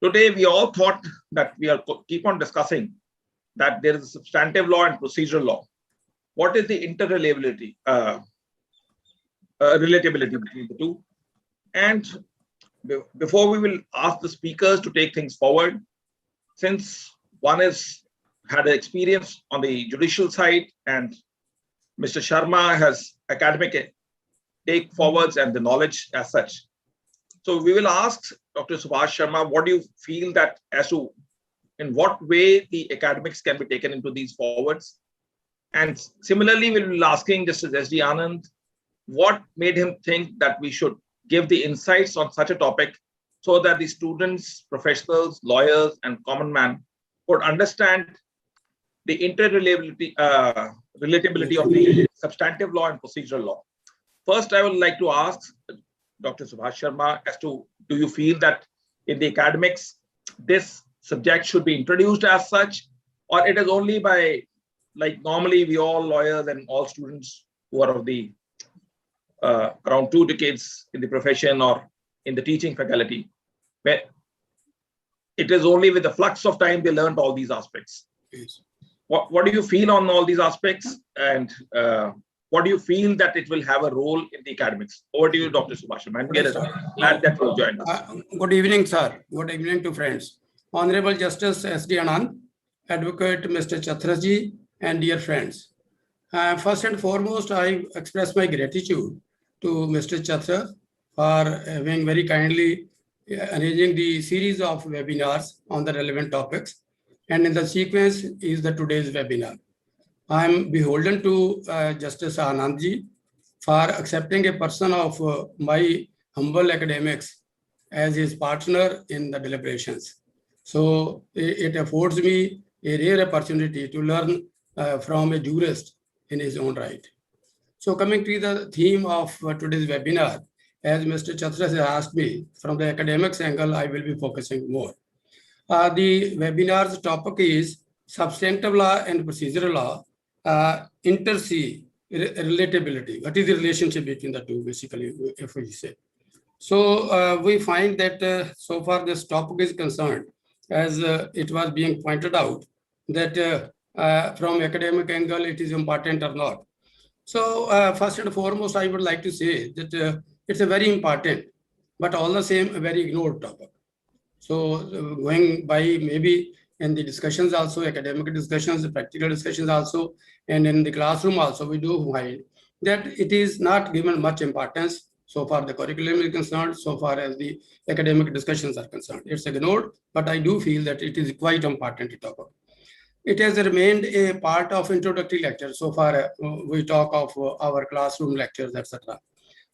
Today, we all thought that we are keep on discussing that there is a substantive law and procedural law. What is the interrelativity, relatability between the two? And before we will ask the speakers to take things forward, since one has had an experience on the judicial side and Mr. Sharma has academic take forwards and the knowledge as such. So we will ask Dr. Subhash Sharma, what do you feel that as to in what way the academics can be taken into these forwards? And similarly, we'll be asking Justice S.D. Anand, what made him think that we should give the insights on such a topic so that the students, professionals, lawyers, and common man would understand the interrelativity relatability of the substantive law and procedural law. First, I would like to ask Dr. Subhash Sharma as to, do you feel that in the academics, this subject should be introduced as such, or it is only by, like normally we all lawyers and all students who are of the around 2 decades in the profession or in the teaching faculty, where it is only with the flux of time they learned all these aspects. Yes. What do you feel on all these aspects, and what do you feel that it will have a role in the academics? Over to you, Dr. Subhash Sharma. I'm glad that you joined us. Good evening, sir. Good evening to friends. Honorable Justice S.D. Anand, Advocate Mr. Chatraji, and dear friends. First and foremost, I express my gratitude to Mr. Chatra for having very kindly arranging the series of webinars on the relevant topics. And in the sequence is the today's webinar. I am beholden to Justice Anandji for accepting a person of my humble academics as his partner in the deliberations. So it affords me a rare opportunity to learn from a jurist in his own right. So coming to the theme of today's webinar, as Mr. Chatra has asked me, from the academics angle, I will be focusing more. The webinar's topic is Substantive Law and Procedural Law, Interse relatability. What is the relationship between the two, basically, if we say. So we find that so far this topic is concerned, as it was being pointed out, that from academic angle, it is important or not. So first and foremost, I would like to say that it's a very important, but all the same, a very ignored topic. So going by maybe in the discussions also, academic discussions, practical discussions also, and in the classroom also, we do find that it is not given much importance so far the curriculum is concerned, so far as the academic discussions are concerned. It's ignored, but I do feel that it is quite important to talk about. It has remained a part of introductory lectures. So far, we talk of our classroom lectures, etc.,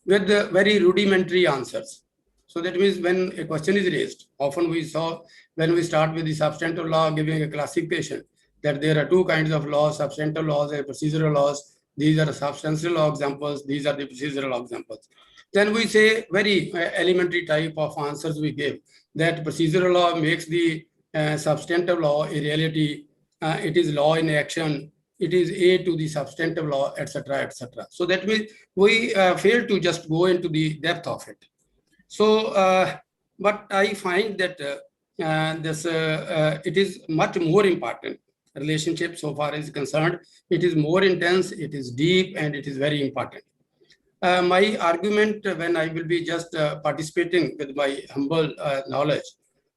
with very rudimentary answers. So that means when a question is raised, often we saw when we start with the substantive law, giving a classification that there are 2 kinds of laws, substantive laws and procedural laws. These are the substantive law examples. These are the procedural law examples. Then we say very elementary type of answers we give, that procedural law makes the substantive law a reality. It is law in action. It is aid to the substantive law, etc., etc. So that means we fail to just go into the depth of it. So, but I find that it is much more important relationship so far as concerned. It is more intense, it is deep, and it is very important. My argument, when I will be just participating with my humble knowledge,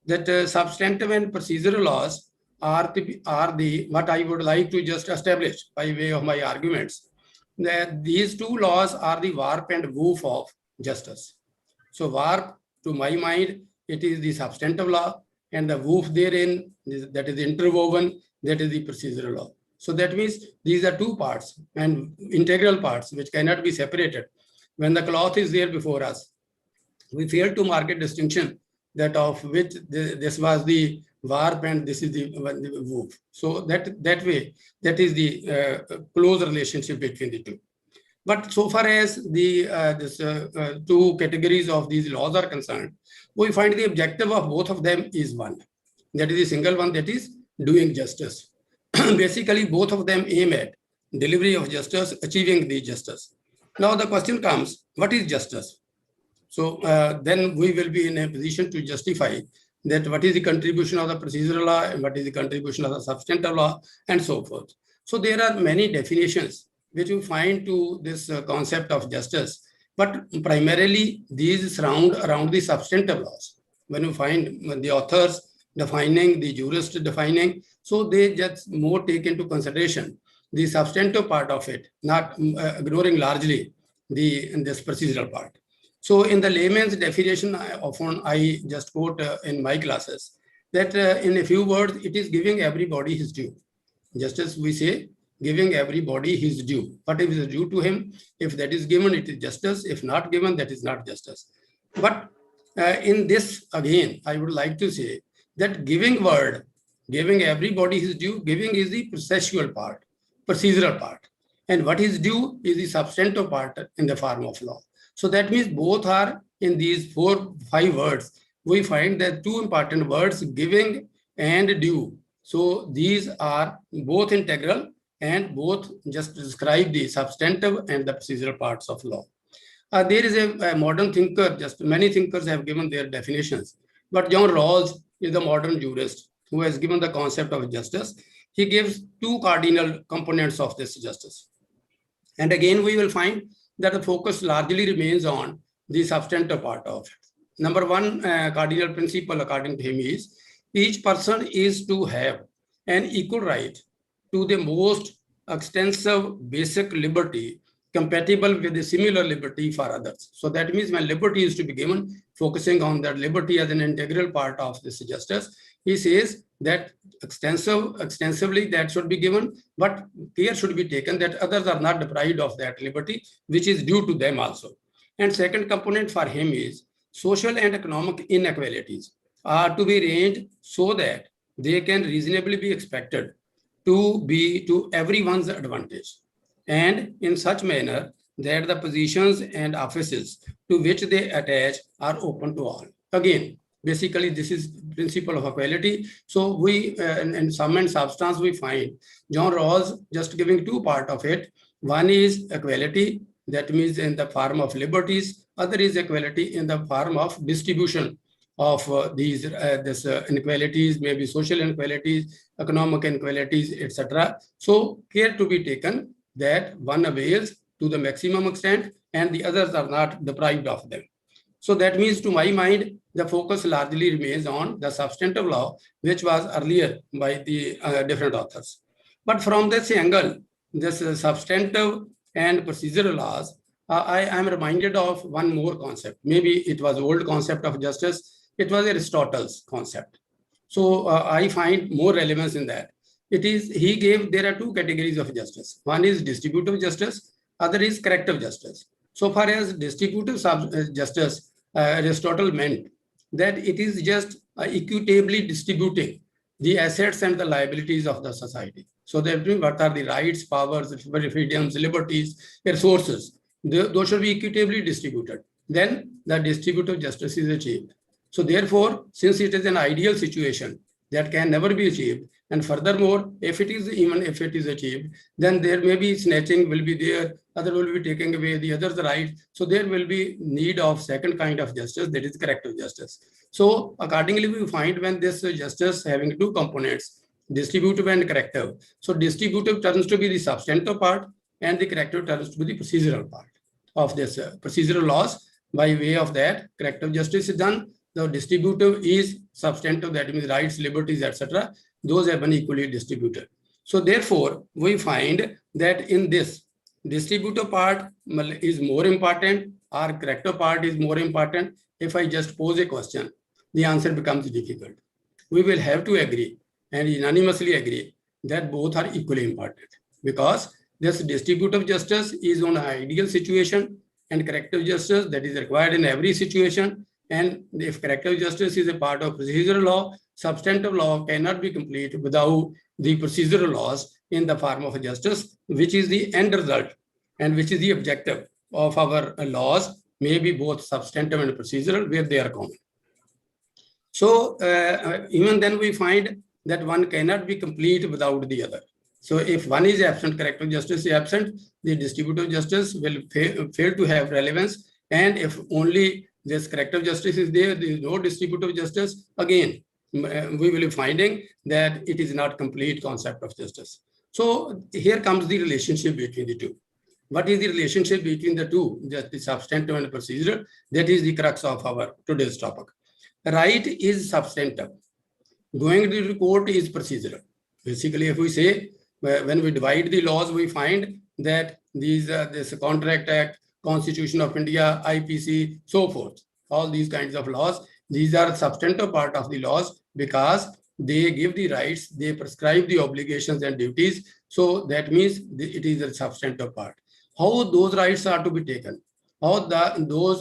that substantive and procedural laws are the what I would like to just establish by way of my arguments, that these 2 laws are the warp and woof of justice. So warp, to my mind, it is the substantive law, and the woof therein, that is interwoven, that is the procedural law. So that means these are 2 parts and integral parts which cannot be separated. When the cloth is there before us, we fail to mark a distinction that of which this was the warp and this is the woof. So that way, that is the close relationship between the 2. But so far as the 2 categories of these laws are concerned, we find the objective of both of them is one. That is the single one, that is doing justice. Basically, both of them aim at delivery of justice, achieving the justice. Now the question comes, what is justice? So then we will be in a position to justify that what is the contribution of the procedural law and what is the contribution of the substantive law and so forth. So there are many definitions which you find to this concept of justice, but primarily these surround around the substantive laws. When you find the authors defining, the jurists defining, so they just more take into consideration the substantive part of it, not ignoring largely this procedural part. So in the layman's definition, I just quote in my classes that in a few words, it is giving everybody his due. Justice, we say, giving everybody his due. What is due to him? If that is given, it is justice. If not given, that is not justice. But in this, again, I would like to say that giving everybody his due, giving is the processual part, procedural part. And what is due is the substantive part in the form of law. So that means both are in these 4-5 words. We find that two important words, giving and due. So these are both integral and both just describe the substantive and the procedural parts of law. There is a modern thinker, just many thinkers have given their definitions, but John Rawls is the modern jurist who has given the concept of justice. He gives two cardinal components of this justice. And again, we will find that the focus largely remains on the substantive part of it. Number one cardinal principle, according to him, is each person is to have an equal right to the most extensive basic liberty compatible with the similar liberty for others. So that means when liberty is to be given, focusing on that liberty as an integral part of this justice, he says that extensively that should be given, but care should be taken that others are not deprived of that liberty, which is due to them also. And second component for him is social and economic inequalities are to be arranged so that they can reasonably be expected to be to everyone's advantage, and in such manner that the positions and offices to which they attach are open to all. Again, basically, this is principle of equality. So we, in sum and substance, we find John Rawls just giving two parts of it. One is equality, that means in the form of liberties. Other is equality in the form of distribution of these inequalities, maybe social inequalities, economic inequalities, etc. So care to be taken that one avails to the maximum extent and the others are not deprived of them. So that means, to my mind, the focus largely remains on the substantive law, which was earlier by the different authors. But from this angle, this substantive and procedural laws, I am reminded of one more concept. Maybe it was old concept of justice. It was Aristotle's concept. So I find more relevance in that. There are two categories of justice. One is distributive justice, other is corrective justice. So far as distributive justice, Aristotle meant that it is just equitably distributing the assets and the liabilities of the society. So that means what are the rights, powers, freedoms, liberties, resources, those should be equitably distributed. Then the distributive justice is achieved. So therefore, since it is an ideal situation that can never be achieved, and furthermore, even if it is achieved, then there may be snatching will be there, other will be taking away the other's rights. So there will be need of second kind of justice, that is corrective justice. So accordingly, we find when this justice having two components, distributive and corrective. So distributive turns to be the substantive part and the corrective turns to be the procedural part of this procedural laws. By way of that, corrective justice is done. The distributive is substantive, that means rights, liberties, etc. Those have been equally distributed. So therefore, we find that in this distributive part is more important, or corrective part is more important. If I just pose a question, the answer becomes difficult. We will have to agree and unanimously agree that both are equally important, because this distributive justice is on an ideal situation and corrective justice that is required in every situation. And if corrective justice is a part of procedural law, substantive law cannot be complete without the procedural laws in the form of justice, which is the end result and which is the objective of our laws, may be both substantive and procedural, where they are common. So even then we find that one cannot be complete without the other. So if one is absent, corrective justice is absent, the distributive justice will fail to have relevance. And if only this corrective justice is there is no distributive justice, again, we will be finding that it is not complete concept of justice. So here comes the relationship between the two. What is the relationship between the two, just the substantive and procedural? That is the crux of our today's topic. Right is substantive. Going to the court is procedural. Basically, if we say, when we divide the laws, we find that these this Contract Act, Constitution of India, IPC, so forth, all these kinds of laws, these are substantive part of the laws because they give the rights, they prescribe the obligations and duties. So that means it is a substantive part. How those rights are to be taken, how those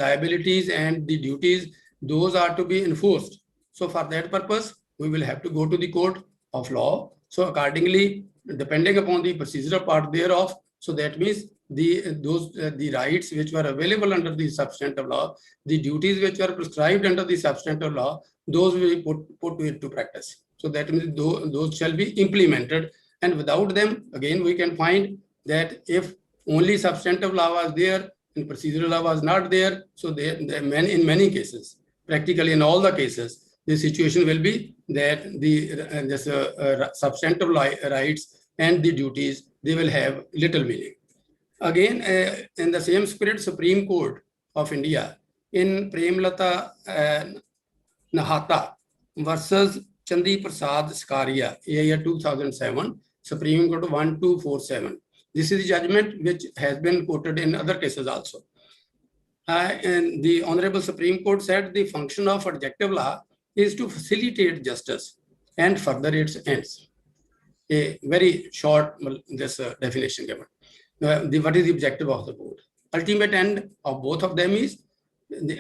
liabilities and the duties, those are to be enforced. So for that purpose, we will have to go to the court of law. So accordingly, depending upon the procedural part thereof, so that means the rights which were available under the substantive law, the duties which were prescribed under the substantive law, those will be put into practice. So that means those shall be implemented. And without them, again, we can find that if only substantive law was there and procedural law was not there, so in many cases, practically in all the cases, the situation will be that the substantive rights and the duties, they will have little meaning. Again, in the same spirit, Supreme Court of India in Premlata Nahata versus Chandi Prasad Sakaria, year 2007, Supreme Court 1247. This is the judgment which has been quoted in other cases also. And the Honorable Supreme Court said the function of adjective law is to facilitate justice and further its ends. A very short definition given. What is the objective of the court? Ultimate end of both of them is,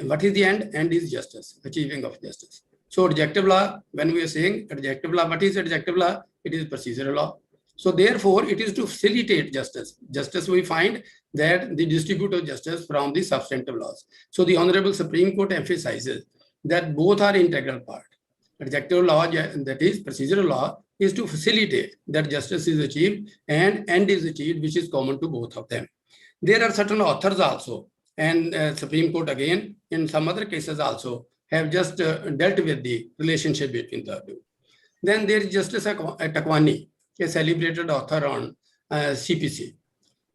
what is the end? End is justice, achieving of justice. So adjective law, when we are saying adjective law, what is adjective law? It is procedural law. So therefore, it is to facilitate justice. Justice, we find that the distributive justice from the substantive laws. So the Honorable Supreme Court emphasizes that both are integral part. Adjective law, that is procedural law, is to facilitate that justice is achieved and end is achieved, which is common to both of them. There are certain authors also, and Supreme Court again, in some other cases also, have just dealt with the relationship between the two. Then there is Justice Takwani, a celebrated author on CPC.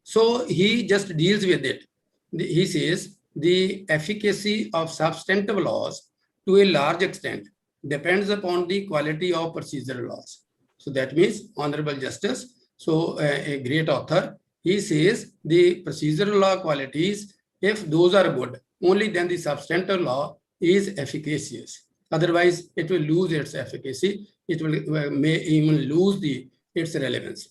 So he just deals with it. He says the efficacy of substantive laws to a large extent depends upon the quality of procedural laws. So that means Honorable Justice, so a great author, he says the procedural law qualities, if those are good, only then the substantive law is efficacious. Otherwise, it will lose its efficacy. It may even lose its relevance.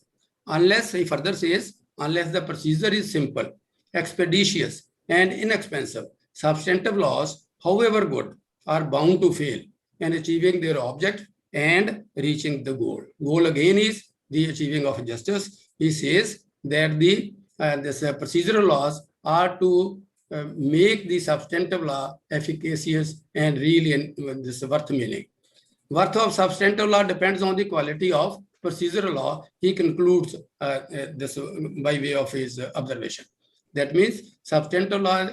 Unless, he further says, unless the procedure is simple, expeditious, and inexpensive, substantive laws, however good, are bound to fail in achieving their object and reaching the goal. Goal again is the achieving of justice. He says that the procedural laws are to make the substantive law efficacious and really this worth meaning. Worth of substantive law depends on the quality of procedural law. He concludes this by way of his observation. That means substantive law,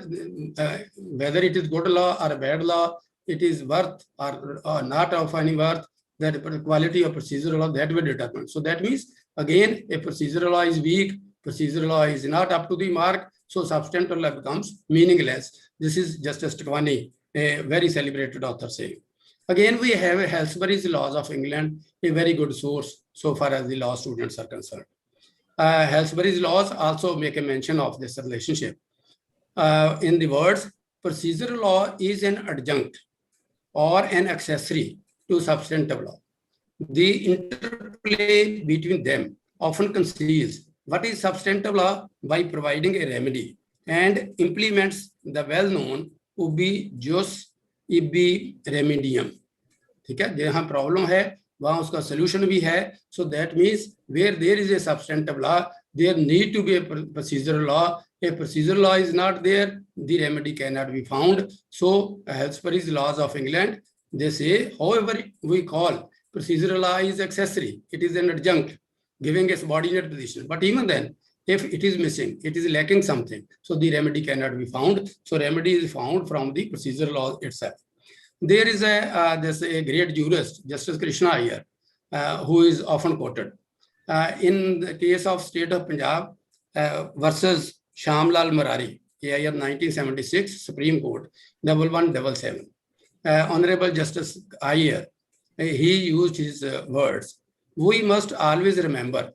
whether it is good law or bad law, it is worth or not of any worth, that the quality of procedural law, that will determine. So that means, again, if procedural law is weak, procedural law is not up to the mark, so substantive law becomes meaningless. This is Justice Takwani, a very celebrated author, saying. Again, we have Halsbury's Laws of England, a very good source so far as the law students are concerned. Halsbury's Laws also make a mention of this relationship. In the words, procedural law is an adjunct or an accessory to substantive law. The interplay between them often conceals what is substantive law by providing a remedy and implements the well-known ubi jus ibi remedium. ठीक है, जहाँ problem है वहाँ उसका solution भी है. So that means where there is a substantive law, there need to be a procedural law. If procedural law is not there, the remedy cannot be found. So Halsbury's Laws of England, they say, however we call procedural law is accessory, it is an adjunct, giving a subordinate position. But even then, If it is missing, it is lacking something, so the remedy cannot be found. So remedy is found from the procedural law itself. There is a great jurist, Justice Krishna Iyer, who is often quoted. In the case of state of Punjab versus Shamlal Marari, year 1976, Supreme Court, 1177. Honorable Justice Iyer, he used his words. We must always remember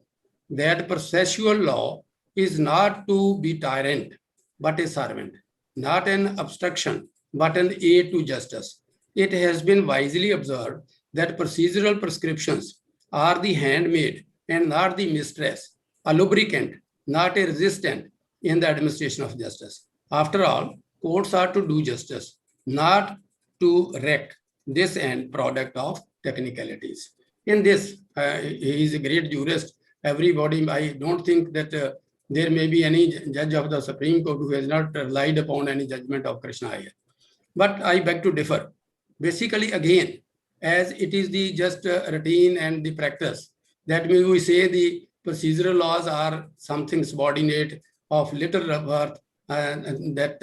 that processual law is not to be tyrant, but a servant, not an obstruction, but an aid to justice. It has been wisely observed that procedural prescriptions are the handmaid and not the mistress, a lubricant, not a resistant in the administration of justice. After all, courts are to do justice, not to wreck this end product of technicalities. In this, he is a great jurist. Everybody, I don't think that there may be any judge of the Supreme Court who has not relied upon any judgment of Krishna Iyer. But I beg to differ. Basically, again, as it is the just routine and the practice, that means we say the procedural laws are something subordinate of little worth, and that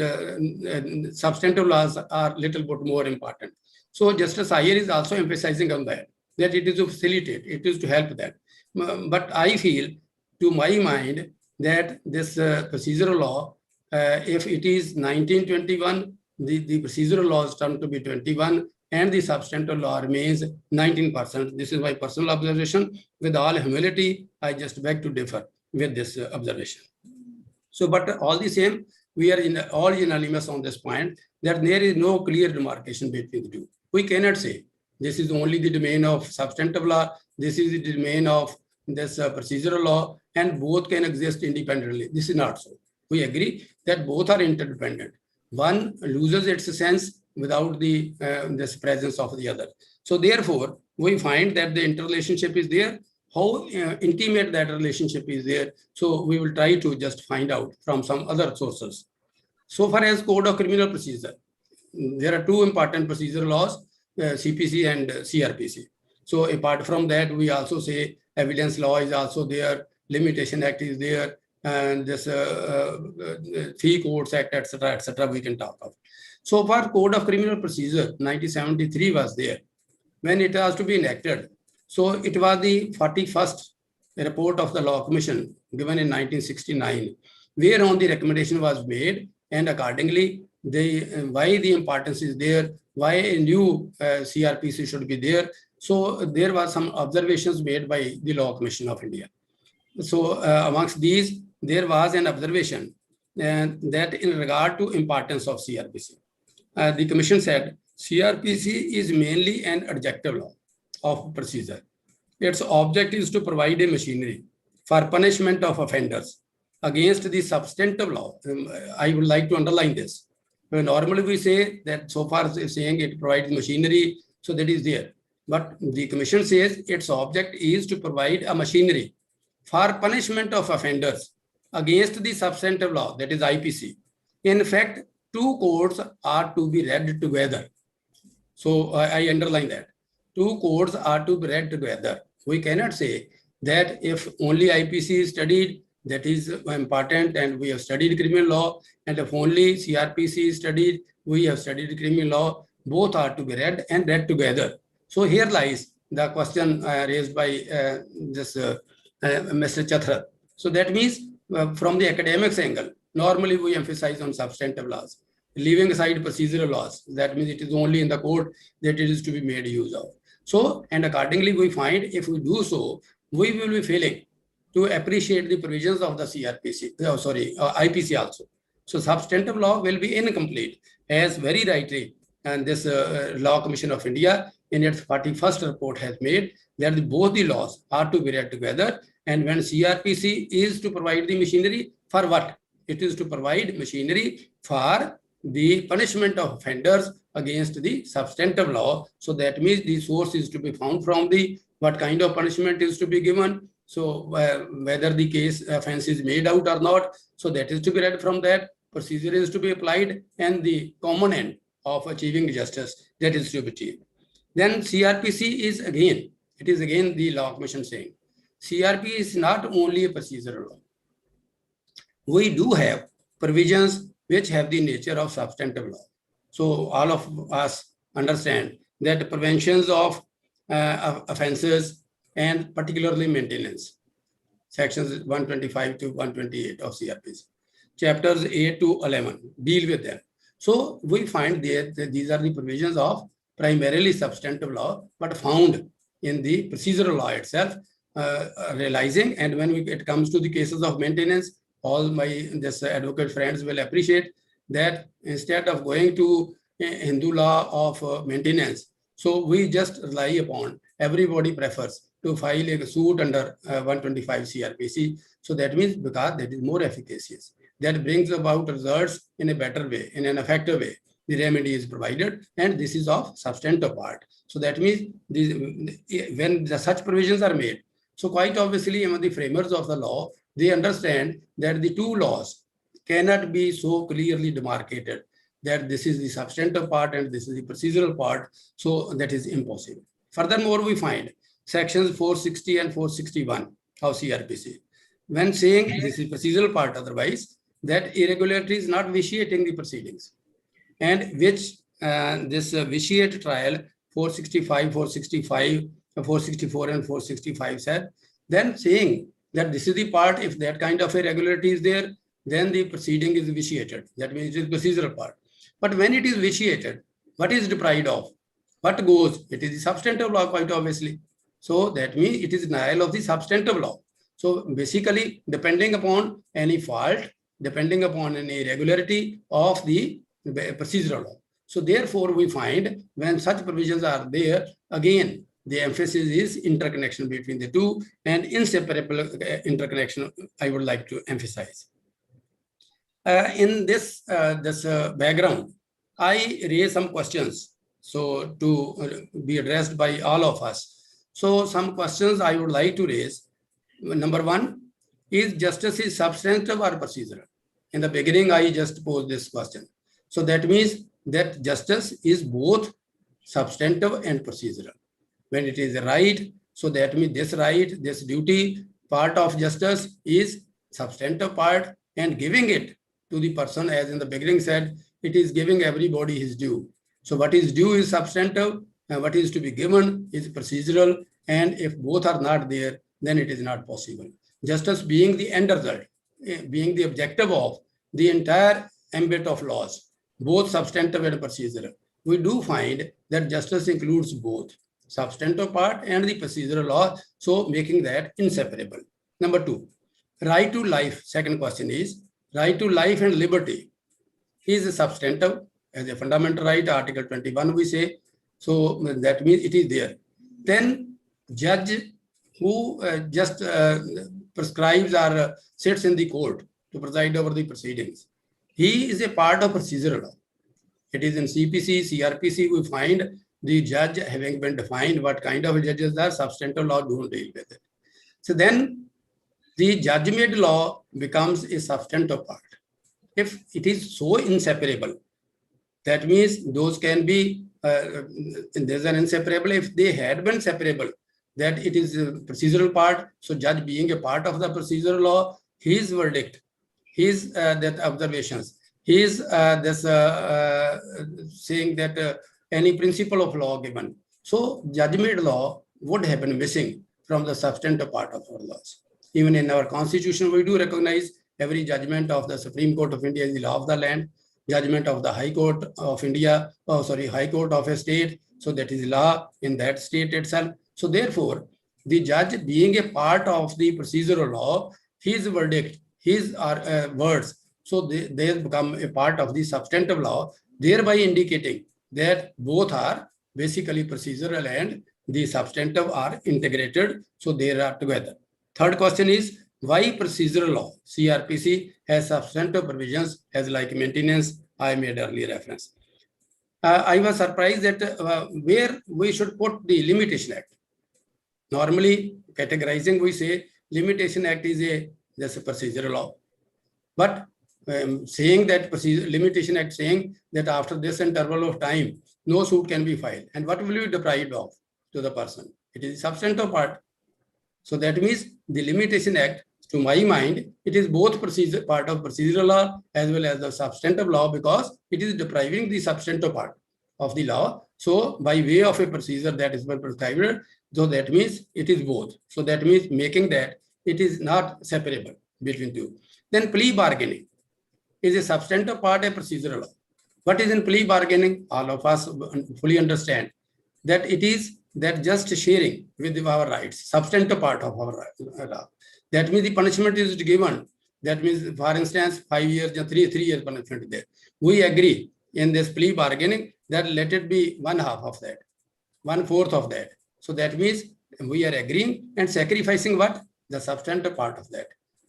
substantive laws are little bit more important. So Justice Iyer is also emphasizing on that it is to facilitate, it is to help that. But I feel, to my mind, that this procedural law, if it is 1921, the procedural law is turned to be 21, and the substantive law remains 19%. This is my personal observation. With all humility, I just beg to differ with this observation. So, but all the same, we are all unanimous on this point that there is no clear demarcation between the two. We cannot say this is only the domain of substantive law, this is the domain of this procedural law, and both can exist independently. This is not so. We agree that both are interdependent. One loses its sense without the this presence of the other. So therefore, we find that the interrelationship is there. How intimate that relationship is there. So we will try to just find out from some other sources. So far as Code of Criminal Procedure, there are two important procedural laws, CPC and CRPC. So apart from that, we also say evidence law is also there, Limitation Act is there, and this Fee Courts Act, etc., we can talk of. So far, Code of Criminal Procedure, 1973 was there. When it was to be enacted, so it was the 41st report of the Law Commission given in 1969, whereon the recommendation was made, and accordingly, why the importance is there, why a new CRPC should be there. So there was some observations made by the Law Commission of India. So amongst these, there was an observation that in regard to importance of CRPC, the Commission said CRPC is mainly an adjective law of procedure. Its object is to provide a machinery for punishment of offenders against the substantive law. I would like to underline this. Normally we say that so far as saying it provides machinery, so that is there. But the Commission says its object is to provide a machinery for punishment of offenders against the substantive law, that is IPC. In fact, two codes are to be read together. So I underline that. Two codes are to be read together. We cannot say that if only IPC is studied, that is important, and we have studied criminal law, and if only CRPC is studied, we have studied criminal law. Both are to be read and read together. So here lies the question raised by Mr. Chatra. So that means from the academics angle, normally we emphasize on substantive laws, leaving aside procedural laws. That means it is only in the code that it is to be made use of. So, and accordingly we find if we do so, we will be failing to appreciate the provisions of the CRPC, IPC also. So substantive law will be incomplete, as very rightly, and this Law Commission of India in its 41st report has made, that both the laws are to be read together. And when CRPC is to provide the machinery, for what? It is to provide machinery for the punishment of offenders against the substantive law. So that means the source is to be found from the what kind of punishment is to be given. So whether the case offense is made out or not, so that is to be read from that. Procedure is to be applied, and the common end of achieving justice, that is to be achieved. Then CRPC is again, it is again the Law Commission saying, CRP is not only a procedural law. we do have provisions which have the nature of substantive law. So all of us understand that preventions of offenses and particularly maintenance, sections 125 to 128 of CRPC. Chapters 8 to 11 deal with them. So we find that these are the provisions of primarily substantive law, but found in the procedural law itself, realizing. And when it comes to the cases of maintenance, all my advocate friends will appreciate that instead of going to Hindu law of maintenance, so we just rely upon, everybody prefers to file a suit under 125 CRPC. So that means because that is more efficacious. That brings about results in a better way, in an effective way. The remedy is provided, and this is of substantive part. So that means when such provisions are made, so quite obviously among the framers of the law, they understand that the two laws cannot be so clearly demarcated that this is the substantive part and this is the procedural part. So that is impossible. Furthermore, we find sections 460 and 461 of CRPC. When saying this is procedural part, otherwise, that irregularity is not vitiating the proceedings, and which this vitiate trial 465, 465, 464 and 465 said, then saying that this is the part, if that kind of irregularity is there, then the proceeding is vitiated. That means it is procedural part. But when it is vitiated, what is deprived of? What goes? It is the substantive law, quite obviously. So that means it is denial of the substantive law. So basically, depending upon any fault, depending upon any irregularity of the procedural law. So therefore, we find when such provisions are there, again, the emphasis is interconnection between the two, and inseparable interconnection I would like to emphasize. In this background, I raise some questions so to be addressed by all of us. So some questions I would like to raise. Number one, is justice is substantive or procedural? In the beginning, I just posed this question. So that means that justice is both substantive and procedural. When it is a right, so that means this right, this duty, part of justice is substantive part, and giving it to the person, as in the beginning said, it is giving everybody his due. So what is due is substantive, and what is to be given is procedural. And if both are not there, then it is not possible. Justice being the end result, being the objective of the entire ambit of laws, both substantive and procedural. We do find that justice includes both substantive part and the procedural law, so making that inseparable. Number two, right to life. Second question is, right to life and liberty is a substantive as a fundamental right, Article 21 we say, so that means it is there. Then judge who just prescribes or sits in the court to preside over the proceedings, he is a part of procedural law. It is in CPC, CRPC, we find the judge having been defined what kind of judges are, substantive law don't deal with it. So then the judge-made law becomes a substantive part. If it is so inseparable, that means those can be, there's an inseparable, if they had been separable, that it is a procedural part, so judge being a part of the procedural law, his verdict, his that observations, his saying that any principle of law given. So judge-made law would have been missing from the substantive part of our laws. Even in our constitution, we do recognize every judgment of the Supreme Court of India is the law of the land, judgment of the High Court of India, High Court of a state, so that is law in that state itself. So therefore, the judge being a part of the procedural law, his verdict, his words, so they become a part of the substantive law, thereby indicating that both are basically procedural and the substantive are integrated, so they are together. Third question is, why procedural law, CRPC, has substantive provisions as like maintenance, I made earlier reference. I was surprised that where we should put the Limitation Act. Normally, categorizing, we say Limitation Act is just a procedural law. But saying that Limitation Act saying that after this interval of time, no suit can be filed. And what will be deprived of to the person? It is the substantive part. So that means the Limitation Act To my mind, it is both part of procedural law as well as the substantive law, because it is depriving the substantive part of the law. So by way of a procedure that is prescribed, so that means it is both. So that means making that it is not separable between two. Then plea bargaining is a substantive part of procedural law. What is in plea bargaining? All of us fully understand that it is that just sharing with our rights, substantive part of our law. That means the punishment is given. That means, for instance, 5 years or 3 years punishment there. We agree in this plea bargaining that let it be 1/2 of that, 1/4 of that. So that means we are agreeing and sacrificing what? The substantive part of that,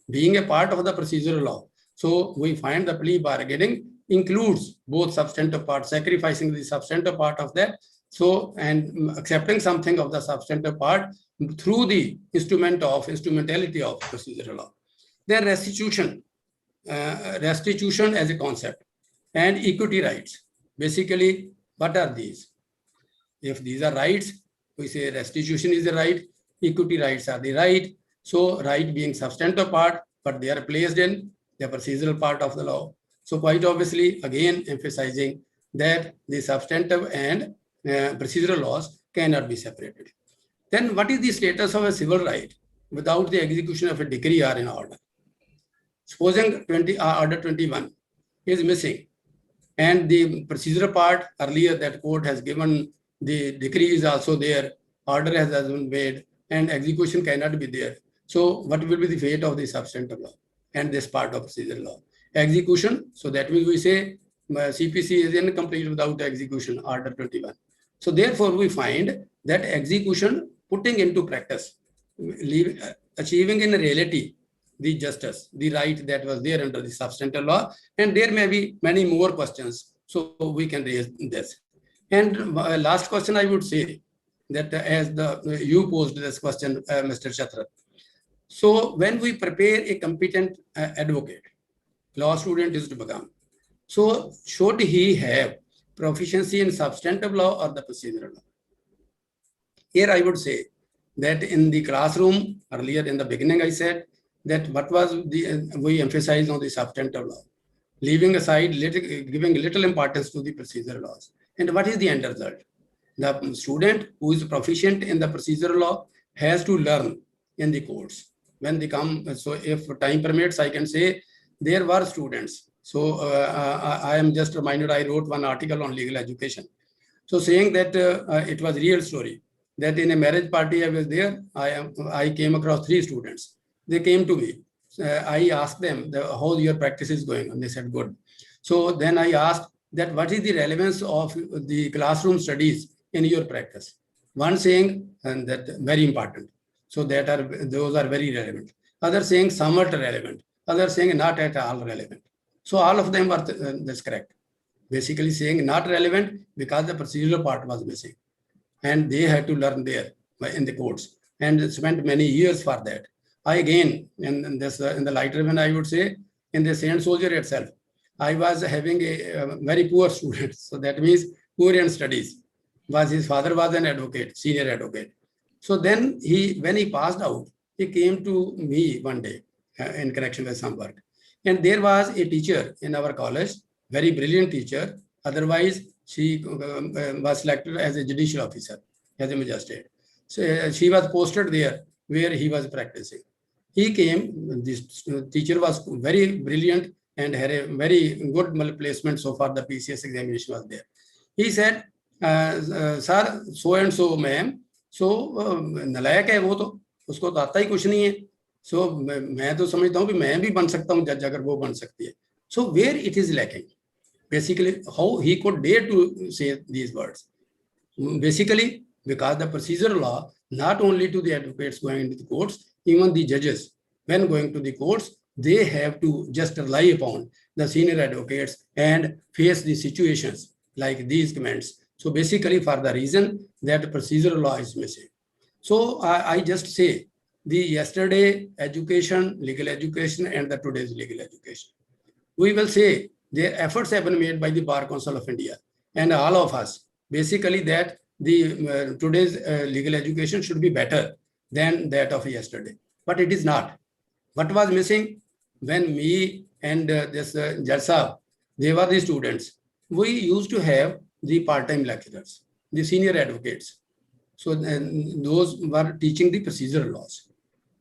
being a part of the procedural law. So we find the plea bargaining includes both substantive part, sacrificing the substantive part of that. So, and accepting something of the substantive part through the instrumentality of procedural law. Then restitution as a concept, and equity rights. Basically, what are these? If these are rights, we say restitution is the right, equity rights are the right. So right being substantive part, but they are placed in the procedural part of the law. So quite obviously, again, emphasizing that the substantive and procedural laws cannot be separated. Then what is the status of a civil right without the execution of a decree or an order? Supposing Order 21 is missing, and the procedural part earlier that court has given, the decree is also there, order has been made, and execution cannot be there. So what will be the fate of the substantive law and this part of procedural law? Execution, so that means we say CPC is incomplete without execution, Order 21. So therefore we find that execution, putting into practice, achieving in reality the justice, the right that was there under the substantive law, and there may be many more questions, so we can raise this. And last question I would say that as you posed this question, Mr. Chatra. So when we prepare a competent advocate, law student is to become, so should he have proficiency in substantive law or the procedural law? Here I would say that in the classroom, earlier in the beginning I said that we emphasize on the substantive law, leaving aside, giving little importance to the procedural laws. And what is the end result? The student who is proficient in the procedural law has to learn in the courts. When they come, so if time permits, I can say there were students. So I am just reminded, I wrote one article on legal education. So saying that it was real story, that in a marriage party I was there, I came across 3 students. They came to me. I asked them how your practice is going, and they said good. So then I asked that what is the relevance of the classroom studies in your practice? One saying and that very important. So those are very relevant. Others saying somewhat relevant. Others saying not at all relevant. So all of them are that's correct. Basically saying not relevant because the procedural part was missing, and they had to learn there in the courts and spent many years for that. I again in the lighter vein, I would say in the Saint Soldier itself, I was having a very poor student. So that means poor in studies. His father was an advocate, senior advocate. So then when he passed out, he came to me one day in connection with some work. And there was a teacher in our college, very brilliant teacher. Otherwise, she was selected as a judicial officer, as a magistrate. So she was posted there where he was practicing. He came, this teacher was very brilliant and had a very good placement so far. The PCS examination was there. He said, sir, so and so ma'am, so nalayak hai wo to, usko to aata hi kuch nahi hai. So मैं तो समझता हूँ कि मैं भी बन सकता हूँ जज अगर वो बन सकती है. So where it is lacking? Basically, how he could dare to say these words? Basically, because the procedural law, not only to the advocates going into the courts, even the judges, when going to the courts, they have to just rely upon the senior advocates and face the situations like these comments. So basically, for the reason that procedural law is missing. So I just say the yesterday education, legal education, and the today's legal education. We will say their efforts have been made by the Bar Council of India and all of us. Basically, that the today's legal education should be better than that of yesterday, but it is not. What was missing? When me and this Judge Sahab, they were the students. We used to have the part-time lecturers, the senior advocates. So those were teaching the procedural laws.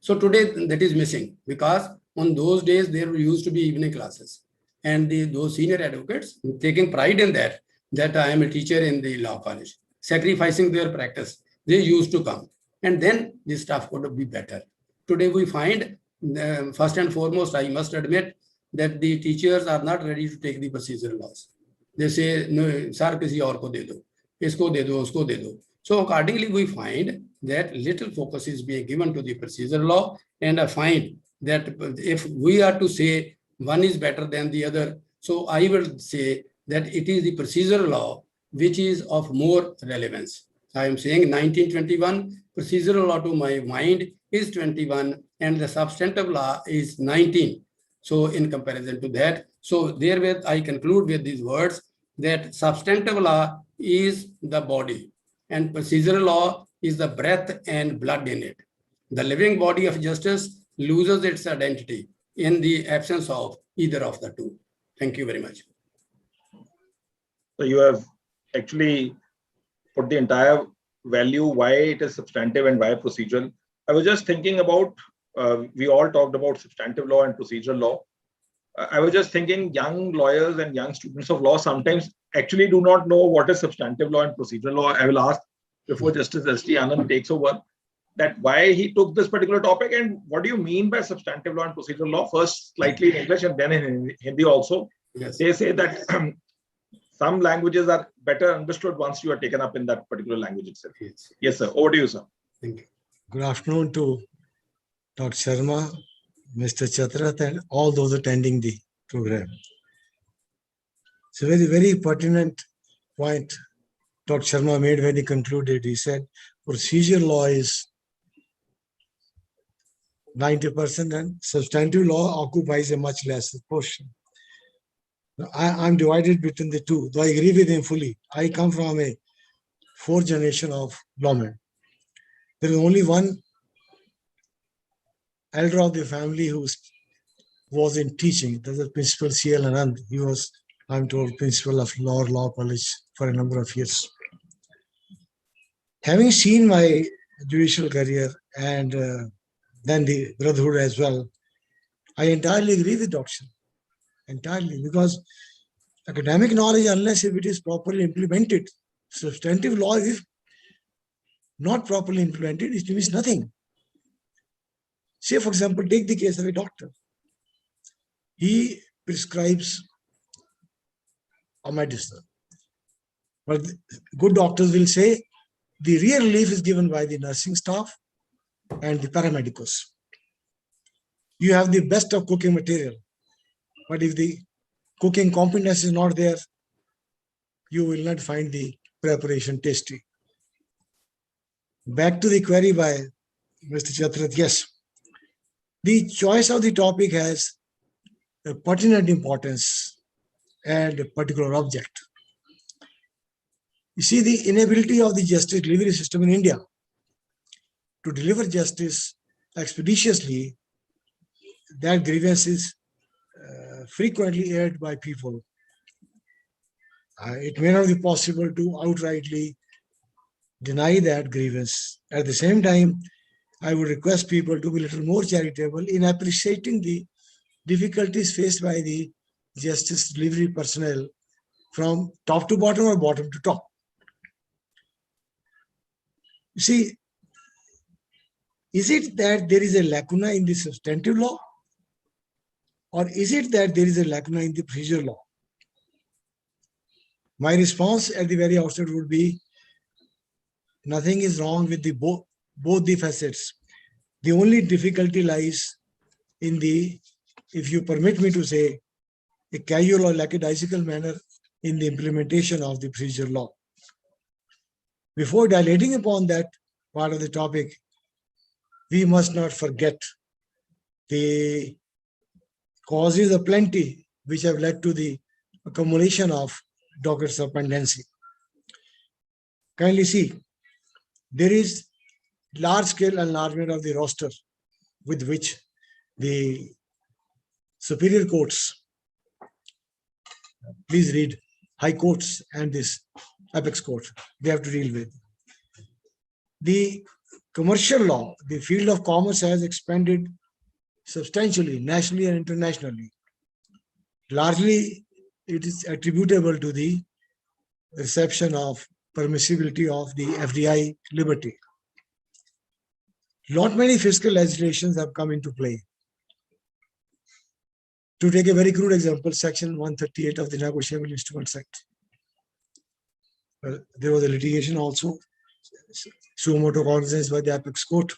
So today that is missing because on those days there used to be evening classes, and those senior advocates taking pride in that I am a teacher in the law college, sacrificing their practice. They used to come, and then the stuff could be better. Today we find, first and foremost, I must admit that the teachers are not ready to take the procedural laws. They say, no, sir, किसी और को दे दो, इसको दे दो, उसको दे दो. So accordingly, we find that little focus is being given to the procedural law, and I find that if we are to say one is better than the other, so I will say that it is the procedural law which is of more relevance. I am saying 1921, procedural law to my mind is 21, and the substantive law is 19. So in comparison to that, so therewith I conclude with these words that substantive law is the body, and procedural law is the breath and blood in it. The living body of justice loses its identity in the absence of either of the two. Thank you very much. So you have actually put the entire value, why it is substantive and why procedural. I was just thinking about, we all talked about substantive law and procedural law. I was just thinking young lawyers and young students of law sometimes actually do not know what is substantive law and procedural law. I will ask before Justice S.T. Anand takes over that why he took this particular topic and what do you mean by substantive law and procedural law? First, slightly in English and then in Hindi also. Yes. They say that some languages are better understood once you are taken up in that particular language itself. Yes. Yes, sir. Over to you, sir. Thank you. Good afternoon to Dr. Sharma, Mr. Chatrat, and all those attending the program. It's a very, very pertinent point Dr. Sharma made when he concluded. He said procedural law is 90% and substantive law occupies a much lesser portion. I'm divided between the two, though I agree with him fully. I come from a fourth generation of lawmen. There is only one elder of the family who was in teaching. That's the Principal C.L. Anand. He was, I'm told, principal of Law College for a number of years. Having seen my judicial career and then the brotherhood as well, I entirely agree with Dr. Entirely, because academic knowledge, unless if it is properly implemented, substantive law is not properly implemented, it means nothing. Say, for example, take the case of a doctor. He prescribes a medicine. But good doctors will say the real relief is given by the nursing staff and the paramedicals. You have the best of cooking material, but if the cooking competence is not there, you will not find the preparation tasty. Back to the query by Mr. Chatrat, yes. The choice of the topic has a pertinent importance and a particular object. You see, the inability of the justice delivery system in India to deliver justice expeditiously, that grievance is frequently aired by people. It may not be possible to outrightly deny that grievance. At the same time, I would request people to be a little more charitable in appreciating the difficulties faced by the justice delivery personnel from top to bottom or bottom to top. You see, is it that there is a lacuna in the substantive law? Or is it that there is a lacuna in the procedural law? My response at the very outset would be, nothing is wrong with the both the facets. The only difficulty lies in the, if you permit me to say, a casual or lackadaisical manner in the implementation of the procedural law. Before dilating upon that part of the topic, we must not forget the causes of plenty which have led to the accumulation of dockets of pendency. Kindly see, there is large-scale enlargement of the roster with which the superior courts, please read high courts and this apex court, they have to deal with. The commercial law, the field of commerce has expanded substantially, nationally and internationally. Largely, it is attributable to the reception of permissibility of the FDI liberty. Not many fiscal legislations have come into play. To take a very crude example, Section 138 of the Negotiable Instruments Act. There was a litigation also, suo motu cognizance by the apex court.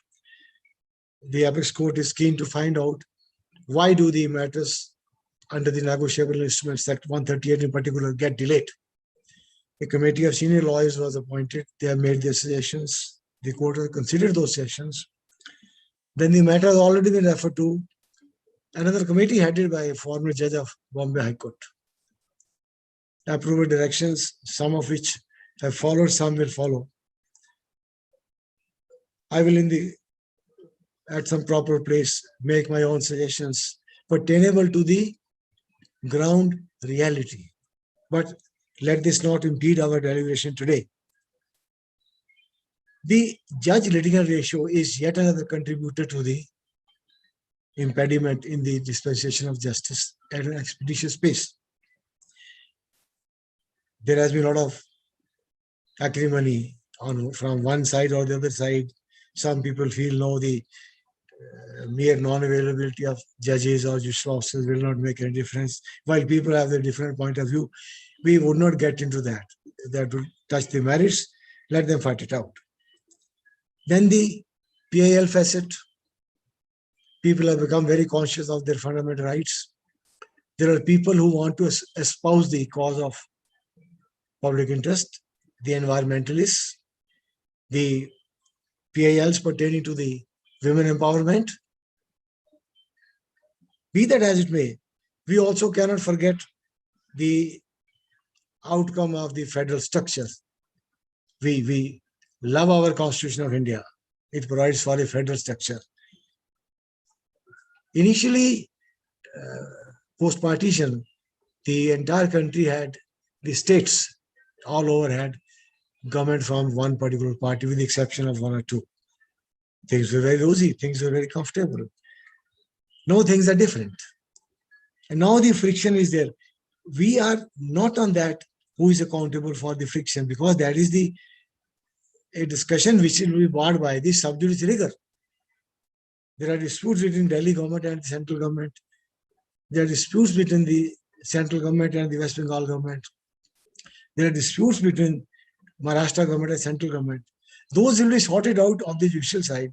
The apex court is keen to find out why do the matters under the Negotiable Instruments Act 138 in particular get delayed. A committee of senior lawyers was appointed. They have made their suggestions. The court has considered those suggestions. Then the matter has already been referred to another committee headed by a former judge of Bombay High Court. Approved directions, some of which have followed, some will follow. I will at some proper place make my own suggestions pertainable to the ground reality. But let this not impede our deliberation today. The judge-litigant ratio is yet another contributor to the impediment in the dispensation of justice at an expeditious pace. There has been a lot of acrimony from one side or the other side. Some people feel no, the mere non-availability of judges or judicial officers will not make any difference. While people have their different point of view, we would not get into that. That would touch the merits. Let them fight it out. Then the PIL facet. People have become very conscious of their fundamental rights. There are people who want to espouse the cause of public interest, the environmentalists, the PILs pertaining to the women empowerment. Be that as it may, we also cannot forget the outcome of the federal structure. We love our Constitution of India. It provides for a federal structure. Initially, post-partition, the entire country had, the states all over had government from one particular party with the exception of one or two. Things were very rosy, things were very comfortable. Now things are different. And now the friction is there. We are not on that who is accountable for the friction, because that is a discussion which will be barred by the sub judice rigor. There are disputes between Delhi government and the central government. There are disputes between the central government and the West Bengal government. There are disputes between Maharashtra government and central government. Those will be sorted out on the judicial side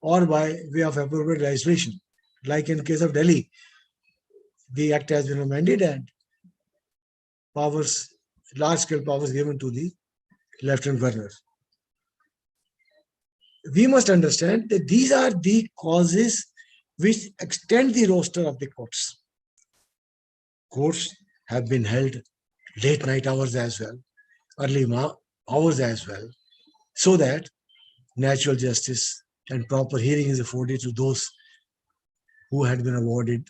or by way of appropriate legislation. Like in case of Delhi, the act has been amended and powers, large-scale powers given to the Lieutenant Governor. We must understand that these are the causes which extend the roster of the courts. Courts have been held late night hours as well, early hours as well, so that natural justice and proper hearing is afforded to those who had been awarded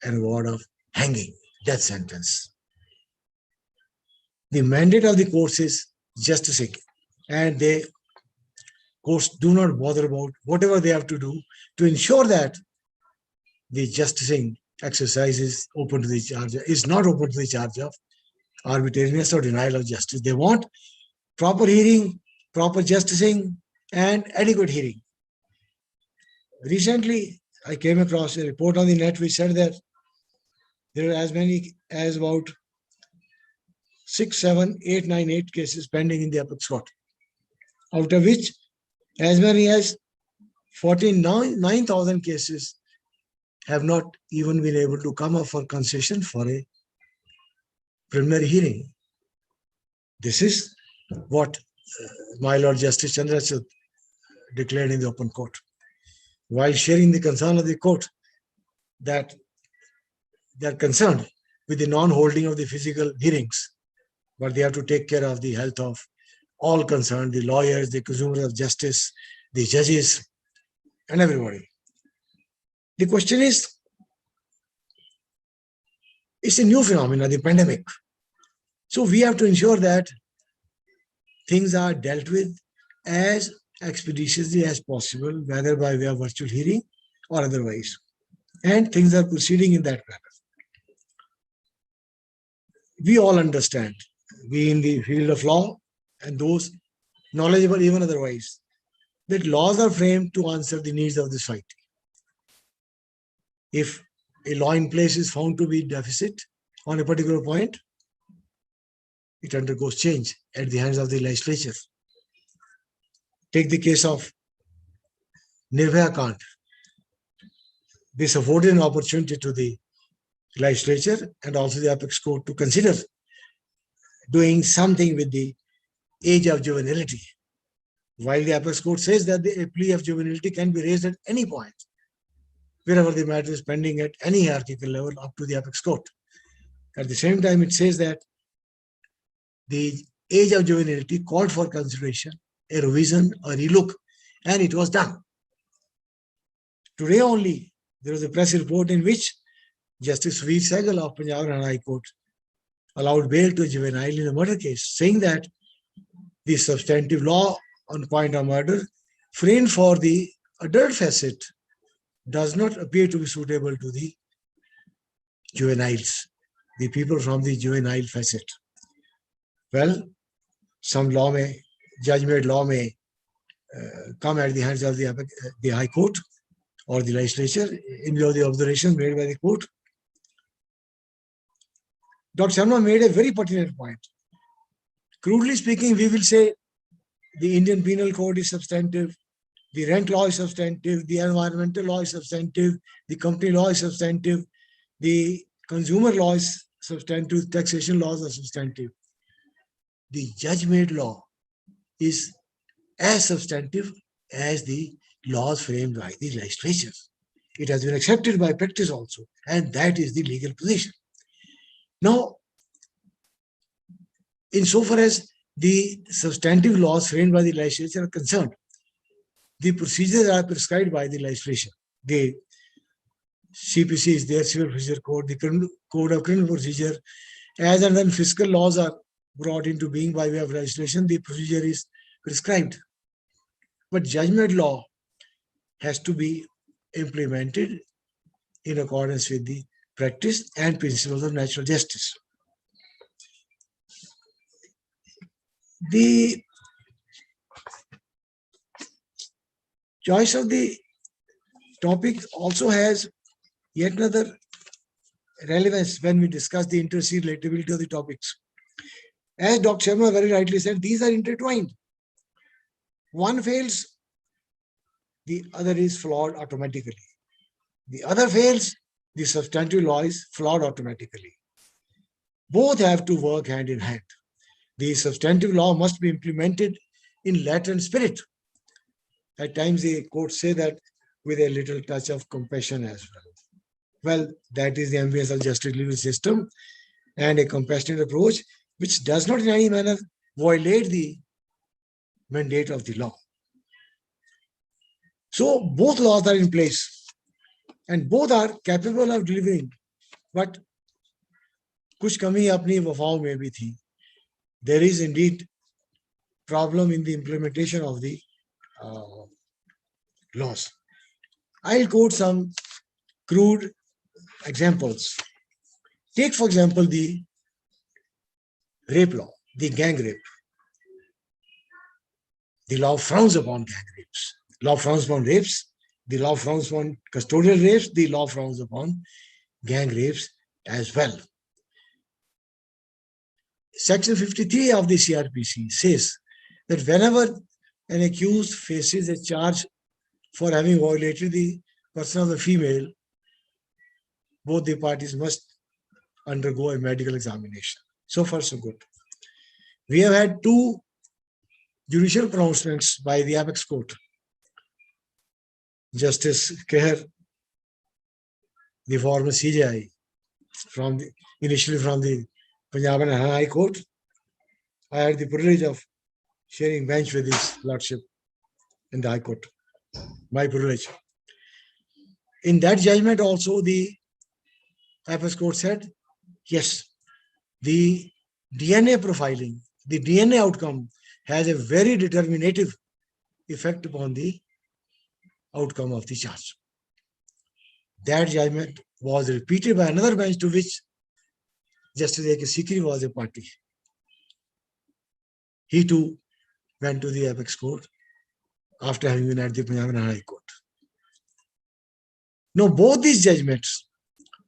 an award of hanging, death sentence. The mandate of the courts is justicing, and courts do not bother about whatever they have to do to ensure that the justicing exercise is open to the charge, is not open to the charge of arbitrariness or denial of justice. They want proper hearing, proper justicing, and adequate hearing. Recently, I came across a report on the net which said that there are as many as about 6, 7, 8, 9, 8 cases pending in the apex court, out of which as many as 49,000 cases have not even been able to come up for concession for a preliminary hearing. This is what my Lord Justice Chandrachud declared in the open court, while sharing the concern of the court that they are concerned with the non-holding of the physical hearings, but they have to take care of the health of all concerned, the lawyers, the consumers of justice, the judges, and everybody. The question is, it's a new phenomenon, the pandemic. So we have to ensure that things are dealt with as expeditiously as possible, whether by way of virtual hearing or otherwise. And things are proceeding in that manner. We all understand, we in the field of law and those knowledgeable even otherwise, that laws are framed to answer the needs of the society. If a law in place is found to be deficit on a particular point, it undergoes change at the hands of the legislature. Take the case of Nirbhaya Kand. This afforded an opportunity to the legislature and also the apex court to consider doing something with the age of juvenility. While the apex court says that the plea of juvenility can be raised at any point, wherever the matter is pending at any hierarchical level up to the apex court. At the same time, it says that the age of juvenility called for consideration, a revision, a relook, and it was done. Today only, there was a press report in which Justice Veer Sehgal of Punjab and High Court allowed bail to a juvenile in a murder case, saying that the substantive law on point of murder framed for the adult facet does not appear to be suitable to the juveniles, the people from the juvenile facet. Well, some law may, judge-made law may come at the hands of the High Court or the legislature in view of the observations made by the court. Dr. Sharma made a very pertinent point. Crudely speaking, we will say the Indian Penal Code is substantive, the rent law is substantive, the environmental law is substantive, the company law is substantive, the consumer law is substantive, taxation laws are substantive. The judge-made law is as substantive as the laws framed by the legislature. It has been accepted by practice also, and that is the legal position. Now, insofar as the substantive laws framed by the legislature are concerned, the procedures are prescribed by the legislation. The CPC is their Civil Procedure Code, the Code of Criminal Procedure. As and when fiscal laws are brought into being by way of legislation, the procedure is prescribed. But judgment law has to be implemented in accordance with the practice and principles of natural justice. The choice of the topic also has yet another relevance when we discuss the interse relatability of the topics. As Dr. Sharma very rightly said, these are intertwined. One fails, the other is flawed automatically. The other fails, the substantive law is flawed automatically. Both have to work hand in hand. The substantive law must be implemented in letter and spirit. At times the courts say that with a little touch of compassion as well. Well, that is the ambience of justice legal system, and a compassionate approach which does not in any manner violate the mandate of the law. So both laws are in place and both are capable of delivering, but kuch kami apni wafaon mein bhi thi. There is indeed problem in the implementation of the laws. I'll quote some crude examples. Take, for example, the rape law, the gang rape. The law frowns upon gang rapes. Law frowns upon rapes. The law frowns upon custodial rapes. The law frowns upon gang rapes as well. Section 53 of the Crpc says that whenever an accused faces a charge for having violated the person of the female, both the parties must undergo a medical examination. So far, so good. We have had two judicial pronouncements by the apex court. Justice Keher, the former CJI, initially from the Punjab and Haryana High Court. I had the privilege of sharing bench with his lordship in the High Court. My privilege. in that judgment also, the Apex Court said, yes, the DNA profiling, the DNA outcome has a very determinative effect upon the outcome of the charge. That judgment was repeated by another bench to which Justice A.K. Sikri was a party. He too went to the Apex Court after having been at the Punjab High Court. Now, both these judgments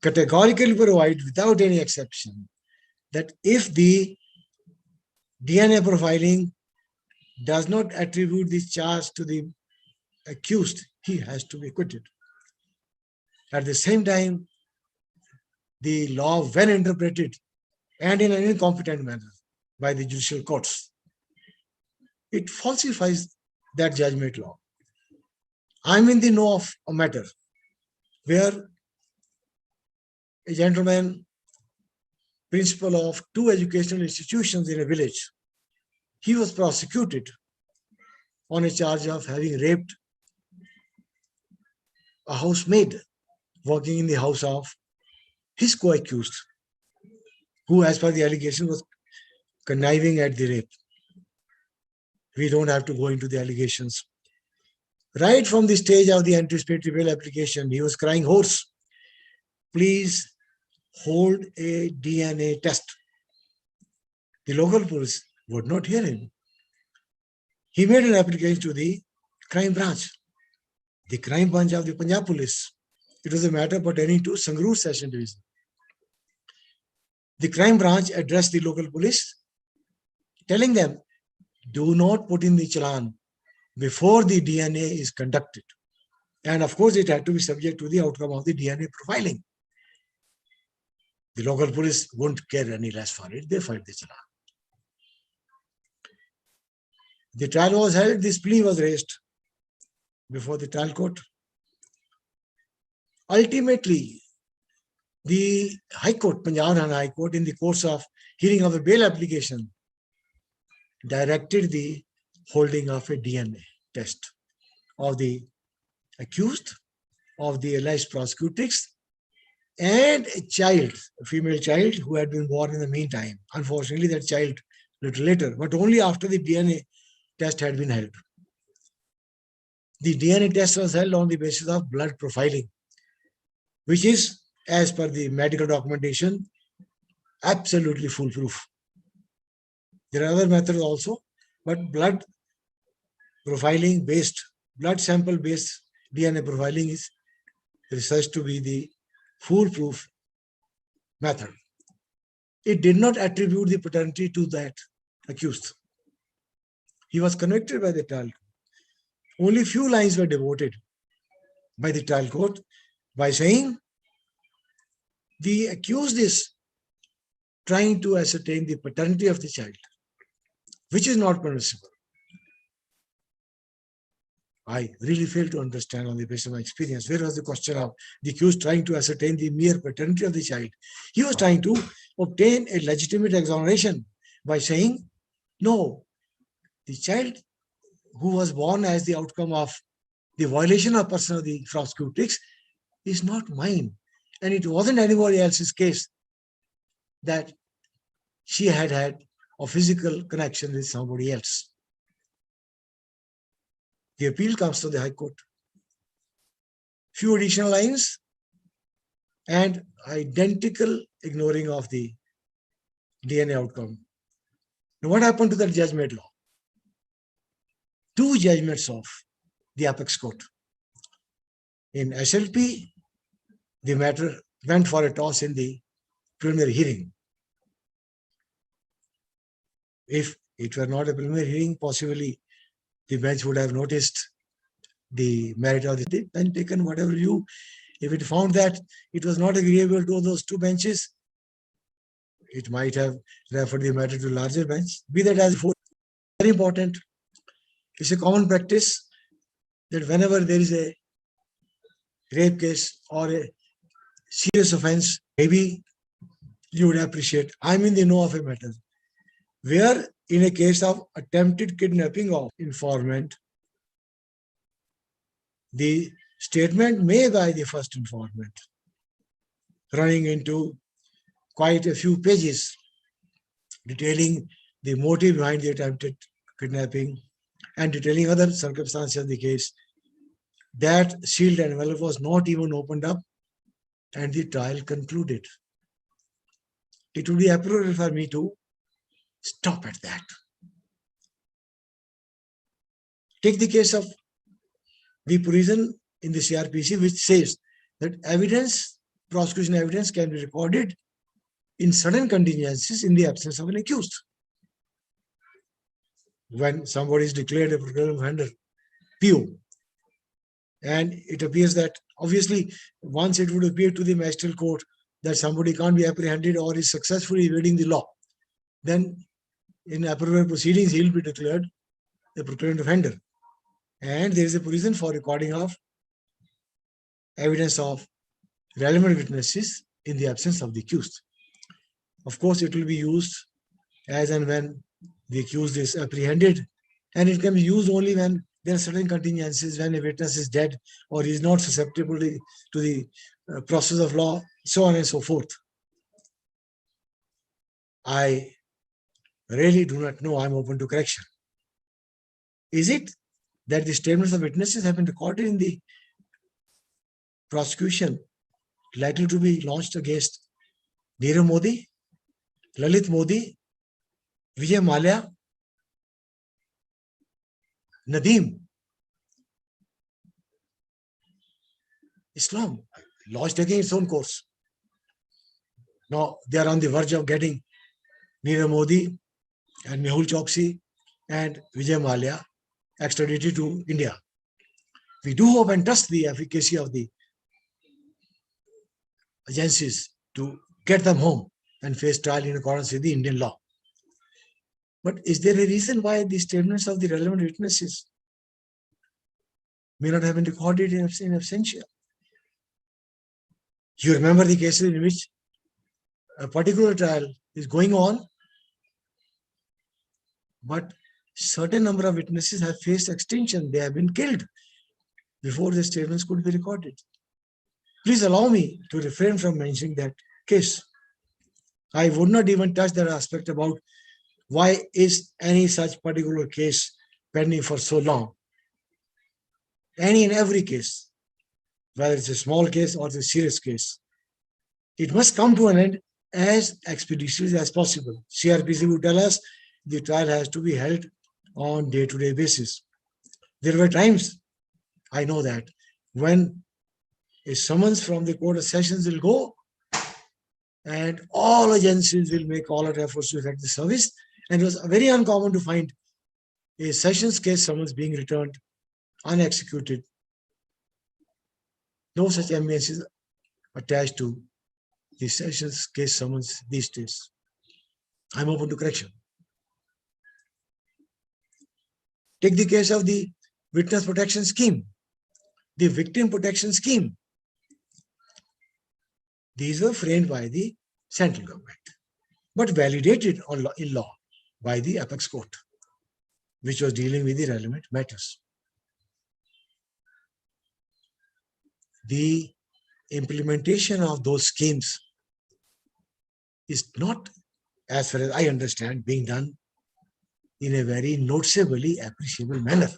categorically provide, without any exception, that if the DNA profiling does not attribute this charge to the accused, he has to be acquitted. At the same time, the law, when interpreted and in an incompetent manner by the judicial courts, it falsifies that judgment law. I'm in the know of a matter where a gentleman, principal of 2 educational institutions in a village, he was prosecuted on a charge of having raped a housemaid working in the house of his co-accused, who, as per the allegation, was conniving at the rape. We don't have to go into the allegations. Right from the stage of the anticipatory bail application, he was crying hoarse, please hold a DNA test. The local police would not hear him. He made an application to the crime branch, the crime branch of the Punjab police. It was a matter pertaining to Sangrur Session Division. The crime branch addressed the local police, telling them, do not put in the challan before the DNA is conducted. And of course, it had to be subject to the outcome of the DNA profiling. The local police won't care any less for it. They filed the challan. The trial was held. This plea was raised before the trial court. Ultimately, the High Court, Punjab High Court, in the course of hearing of a bail application, directed the holding of a DNA test of the accused, of the alleged prosecutrix, and a child, a female child who had been born in the meantime. Unfortunately, that child a little later, but only after the DNA test had been held. The DNA test was held on the basis of blood profiling, which is, as per the medical documentation, absolutely foolproof. There are other methods also, but blood profiling based, blood sample based DNA profiling is researched to be the foolproof method. It did not attribute the paternity to that accused. He was convicted by the trial court. Only few lines were devoted by the trial court by saying the accused is trying to ascertain the paternity of the child, which is not permissible. I really fail to understand on the basis of my experience. Where was the question of the accused trying to ascertain the mere paternity of the child? He was trying to obtain a legitimate exoneration by saying, no, the child who was born as the outcome of the violation of person of the prosecutrix is not mine. And it wasn't anybody else's case that she had had a physical connection with somebody else. The appeal comes to the High Court. Few additional lines and identical ignoring of the DNA outcome. Now, what happened to that judgment law? 2 judgments of the Apex Court. In SLP, the matter went for a toss in the preliminary hearing. If it were not a preliminary hearing, possibly the bench would have noticed the merit of the and taken whatever view. If it found that it was not agreeable to those 2 benches, it might have referred the matter to a larger bench. Be that as before, very important. It's a common practice that whenever there is a rape case or a serious offense, maybe you would appreciate. I'm in the know of a matter where, in a case of attempted kidnapping of informant, the statement made by the first informant, running into quite a few pages, detailing the motive behind the attempted kidnapping and detailing other circumstances of the case, that sealed envelope was not even opened up and the trial concluded. It would be appropriate for me to stop at that. Take the case of the provision in the CRPC which says that evidence, prosecution evidence can be recorded in certain contingencies in the absence of an accused. When somebody is declared a procurement offender, PO, and it appears that obviously once it would appear to the magistrate court that somebody can't be apprehended or is successfully evading the law, then in appropriate proceedings he will be declared a procurement offender. And there is a provision for recording of evidence of relevant witnesses in the absence of the accused. Of course, it will be used as and when the accused is apprehended, and it can be used only when there are certain contingencies, when a witness is dead or is not susceptible to the process of law, so on and so forth. I really do not know. I'm open to correction. Is it that the statements of witnesses have been recorded in the prosecution likely to be launched against Nirav Modi, Lalit Modi, Vijay Mallya, Nadeem, Islam, launched again its own course. Now they are on the verge of getting Nirav Modi and Mehul Choksi and Vijay Mallya extradited to India. We do hope and trust the efficacy of the agencies to get them home and face trial in accordance with the Indian law. But is there a reason why the statements of the relevant witnesses may not have been recorded in absentia? You remember the cases in which a particular trial is going on, but certain number of witnesses have faced extinction. They have been killed before the statements could be recorded. Please allow me to refrain from mentioning that case. I would not even touch that aspect about why is any such particular case pending for so long. Any and every case, whether it's a small case or it's a serious case, it must come to an end as expeditiously as possible. CRPC would tell us the trial has to be held on day-to-day basis. There were times, I know that, when a summons from the Court of Sessions will go and all agencies will make all out efforts to effect the service. And it was very uncommon to find a Sessions case summons being returned unexecuted. No such evidence is attached to the Sessions case summons these days. I'm open to correction. Take the case of the witness protection scheme, the victim protection scheme. These were framed by the central government, but validated in law by the apex court, which was dealing with the relevant matters. The implementation of those schemes is not, as far as I understand, being done in a very noticeably appreciable manner.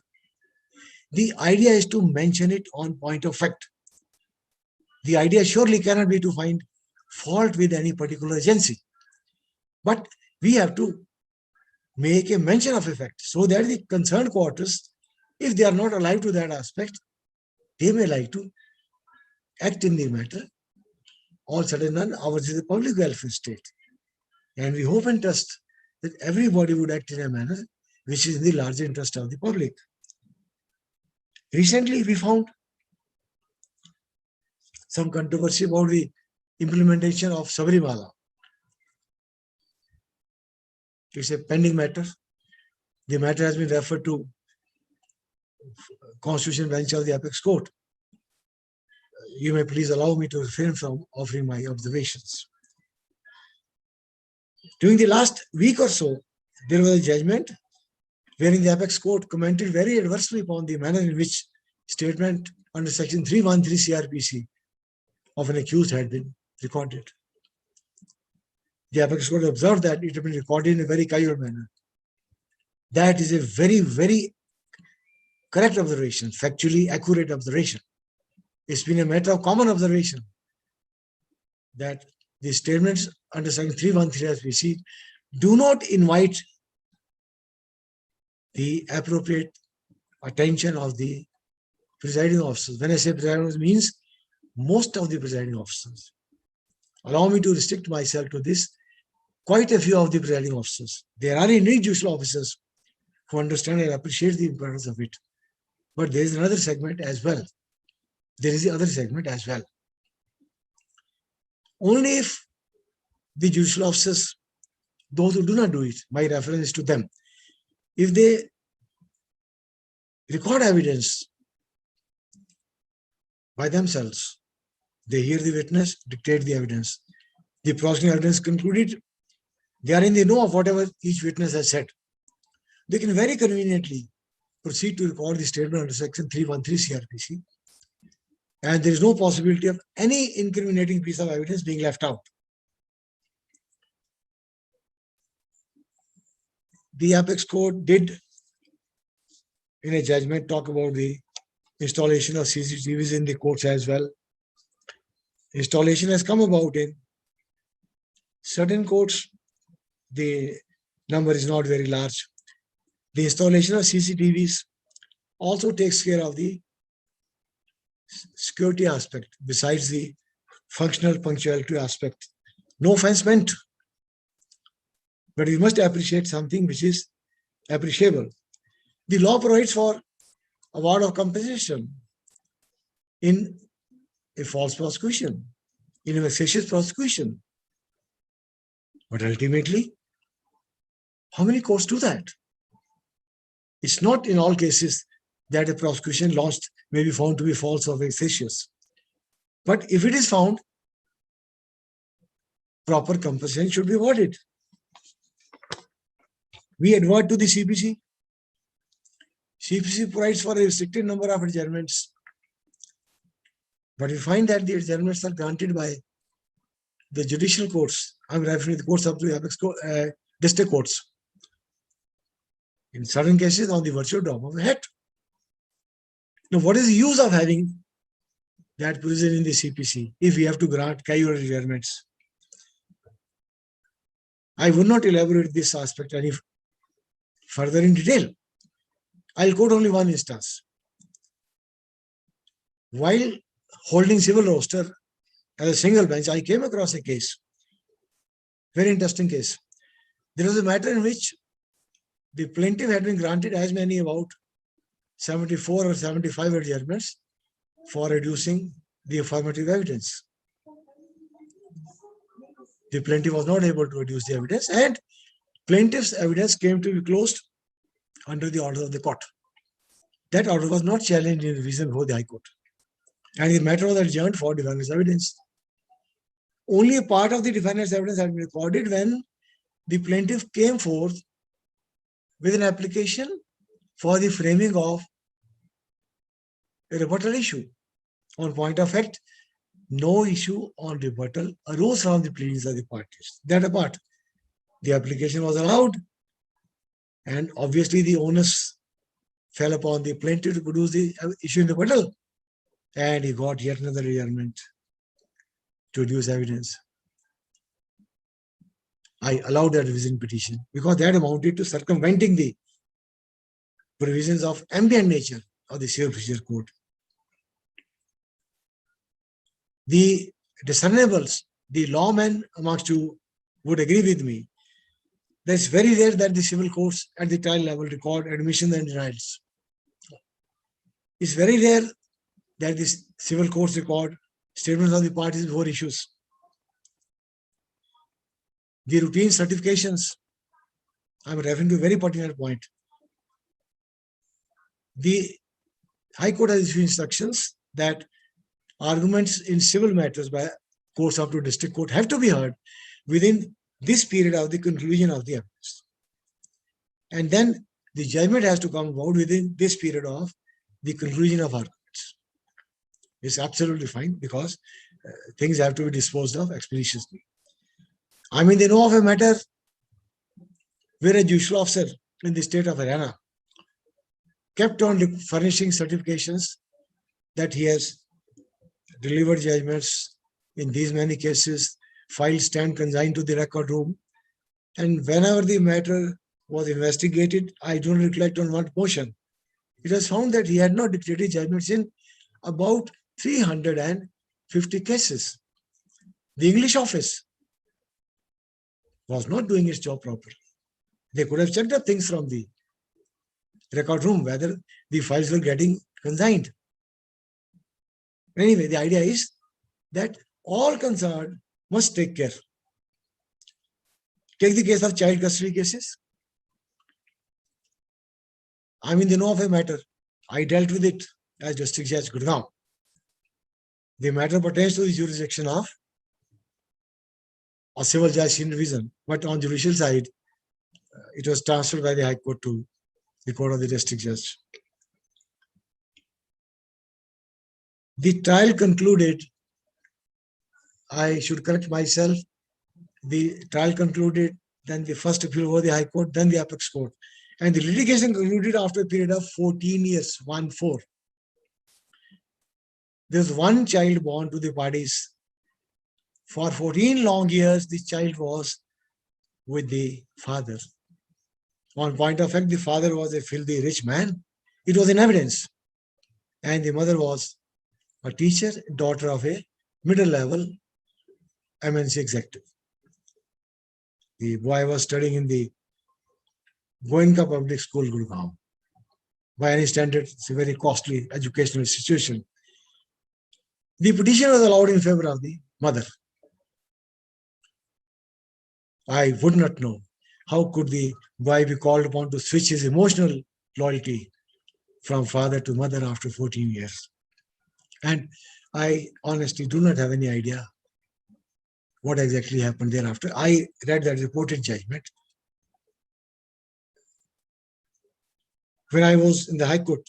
The idea is to mention it on point of fact. The idea surely cannot be to find fault with any particular agency, but we have to make a mention of effect so that the concerned quarters, if they are not alive to that aspect, they may like to act in the matter. All said and done, ours is a public welfare state, and we hope and trust that everybody would act in a manner which is in the larger interest of the public. Recently, we found some controversy about the implementation of Sabarimala. It's a pending matter. The matter has been referred to Constitution Bench of the Apex Court. You may please allow me to refrain from offering my observations. During the last week or so, there was a judgment wherein the Apex Court commented very adversely upon the manner in which statement under section 313 CRPC of an accused had been recorded. The apex court observed that it had been recorded in a very casual manner. That is a very, very correct observation, factually accurate observation. It's been a matter of common observation that the statements under section 313 CRPC do not invite the appropriate attention of the presiding officers. When I say presiding officers, means most of the presiding officers. Allow me to restrict myself to this. Quite a few of the presiding officers. There are indeed judicial officers who understand and appreciate the importance of it. But there is another segment as well. There is the other segment as well. Only if the judicial officers, those who do not do it, my reference is to them, if they record evidence by themselves, they hear the witness, dictate the evidence. The prosecuting evidence concluded, they are in the know of whatever each witness has said. They can very conveniently proceed to record the statement under section 313 CRPC, and there is no possibility of any incriminating piece of evidence being left out. The apex court did, in a judgment, talk about the installation of CCTVs in the courts as well. Installation has come about in certain courts. The number is not very large. The installation of CCTVs also takes care of the security aspect besides the functional punctuality aspect. No offense meant, but we must appreciate something which is appreciable. The law provides for award of compensation in a false prosecution, in a vexatious prosecution. But ultimately, how many courts do that? It's not in all cases that a prosecution launched may be found to be false or vexatious. But if it is found, proper compensation should be awarded. We advert to the CPC. CPC provides for a restricted number of adjournments. But we find that the adjournments are granted by the judicial courts. I'm referring to the courts up to the district courts. In certain cases, on the virtual drop of a hat. Now, what is the use of having that provision in the CPC if we have to grant casual adjournments? I would not elaborate this aspect any further in detail. I'll quote only one instance. While holding civil roster as a single bench, I came across a case, very interesting case. There was a matter in which the plaintiff had been granted as many about 74 or 75 adjournments for reducing the affirmative evidence. The plaintiff was not able to reduce the evidence, and plaintiff's evidence came to be closed under the order of the court. That order was not challenged in revision before the High Court, and the matter was adjourned for defendant's evidence. Only a part of the defendant's evidence had been recorded when the plaintiff came forth with an application for the framing of a rebuttal issue. On point of fact, no issue on rebuttal arose from the pleadings of the parties. That apart, the application was allowed, and obviously the onus fell upon the plaintiff to produce the issue in rebuttal, and he got yet another adjournment to produce evidence. I allowed that revision petition because that amounted to circumventing the provisions of ambient nature of the Civil Procedure Code. The discernables, the lawmen amongst you would agree with me. It's very rare that the civil courts at the trial level record admissions and denials. It's very rare that the civil courts record statements of the parties before issues. The routine certifications, I'm referring to a very particular point. The High Court has issued instructions that arguments in civil matters by courts up to district court have to be heard within this period of the conclusion of the evidence. And then the judgment has to come about within this period of the conclusion of argument. It's absolutely fine because things have to be disposed of expeditiously. I mean, they know of a matter where a judicial officer in the state of Haryana kept on furnishing certifications that he has delivered judgments in these many cases, files stand consigned to the record room. And whenever the matter was investigated, I don't reflect on one portion. It was found that he had not dictated judgments in about 350 cases. The English office was not doing its job properly. They could have checked up things from the record room, whether the files were getting consigned. Anyway, the idea is that all concerned must take care. Take the case of child custody cases. I mean, they know of a matter. I dealt with it as District Judge Gurgaon. The matter pertains to the jurisdiction of a civil judge in division, but on judicial side, it was transferred by the High Court to the court of the District Judge. The trial concluded. I should correct myself. The trial concluded, then the first appeal over the High Court, then the Apex Court. And the litigation concluded after a period of 14 years, 1-4. There's one child born to the parties. For 14 long years, the child was with the father. On point of fact, the father was a filthy rich man. It was in evidence. And the mother was a teacher, daughter of a middle-level MNC executive. The boy was studying in the Goenka Public School, Gurgaon. By any standard, it's a very costly educational institution. The petition was allowed in favor of the mother. I would not know how could the boy be called upon to switch his emotional loyalty from father to mother after 14 years. And I honestly do not have any idea what exactly happened thereafter. I read that reported judgment. When I was in the High Court,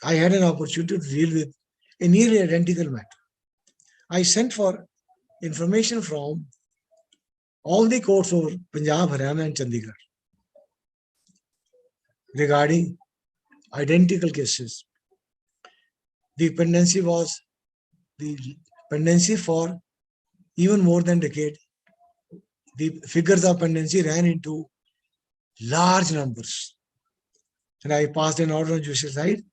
I had an opportunity to deal with a nearly identical matter. I sent for information from all the courts over Punjab, Haryana, and Chandigarh regarding identical cases. The pendency for even more than a decade. The figures of pendency ran into large numbers. And I passed an order on judicial side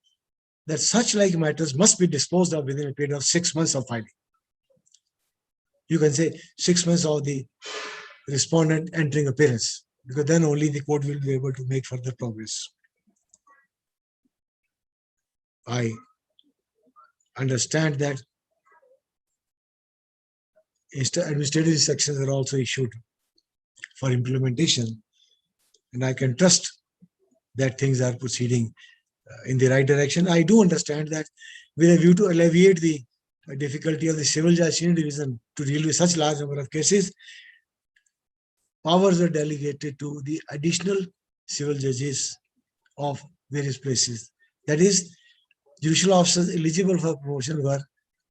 that such like matters must be disposed of within a period of 6 months of filing. You can say 6 months of the respondent entering appearance, because then only the court will be able to make further progress. I understand that administrative instructions are also issued for implementation, and I can trust that things are proceeding in the right direction. I do understand that with a view to alleviate the difficulty of the civil judge senior division to deal with such large number of cases, powers are delegated to the additional civil judges of various places. That is, judicial officers eligible for promotion were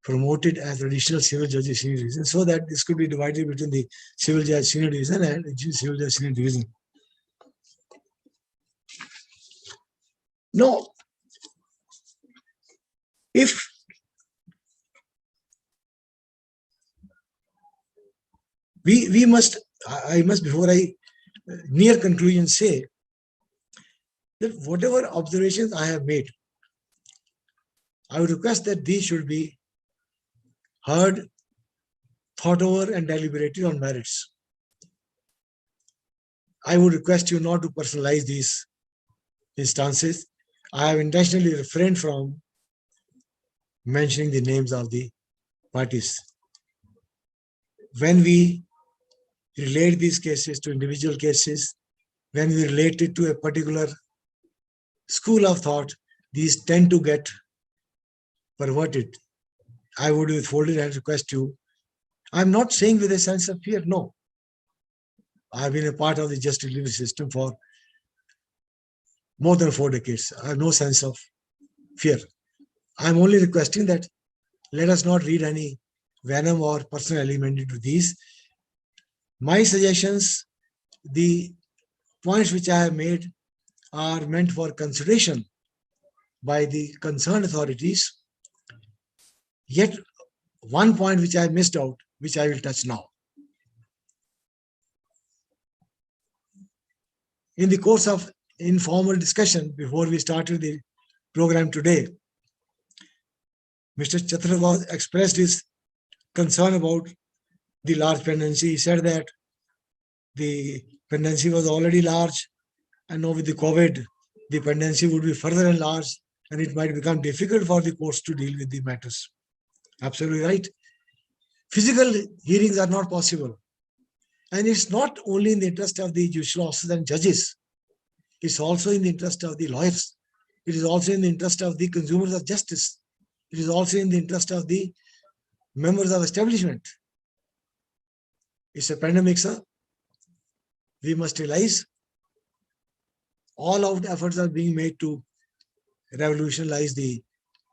promoted as additional civil judges senior division, so that this could be divided between the civil judge senior division and the civil judge senior division. No, if we must, I must, before I near conclusion, say that whatever observations I have made, I would request that these should be heard, thought over, and deliberated on merits. I would request you not to personalize these instances. I have intentionally refrained from mentioning the names of the parties. When we relate these cases to individual cases, when we relate it to a particular school of thought, these tend to get perverted. I would withhold it and request you. I'm not saying with a sense of fear, no. I've been a part of the justice delivery system for more than 4 decades. I have no sense of fear. I'm only requesting that let us not read any venom or personal element into these. My suggestions, the points which I have made are meant for consideration by the concerned authorities. Yet one point which I missed out, which I will touch now. In the course of informal discussion before we started the program today, Mr. Chhatrapati expressed his concern about the large pendency. He said that the pendency was already large, and now with the COVID, the pendency would be further enlarged, and it might become difficult for the courts to deal with the matters. Absolutely right. Physical hearings are not possible. And it's not only in the interest of the judicial officers and judges, it's also in the interest of the lawyers. It is also in the interest of the consumers of justice. It is also in the interest of the members of establishment. It's a pandemic, sir. We must realize all out efforts are being made to revolutionize the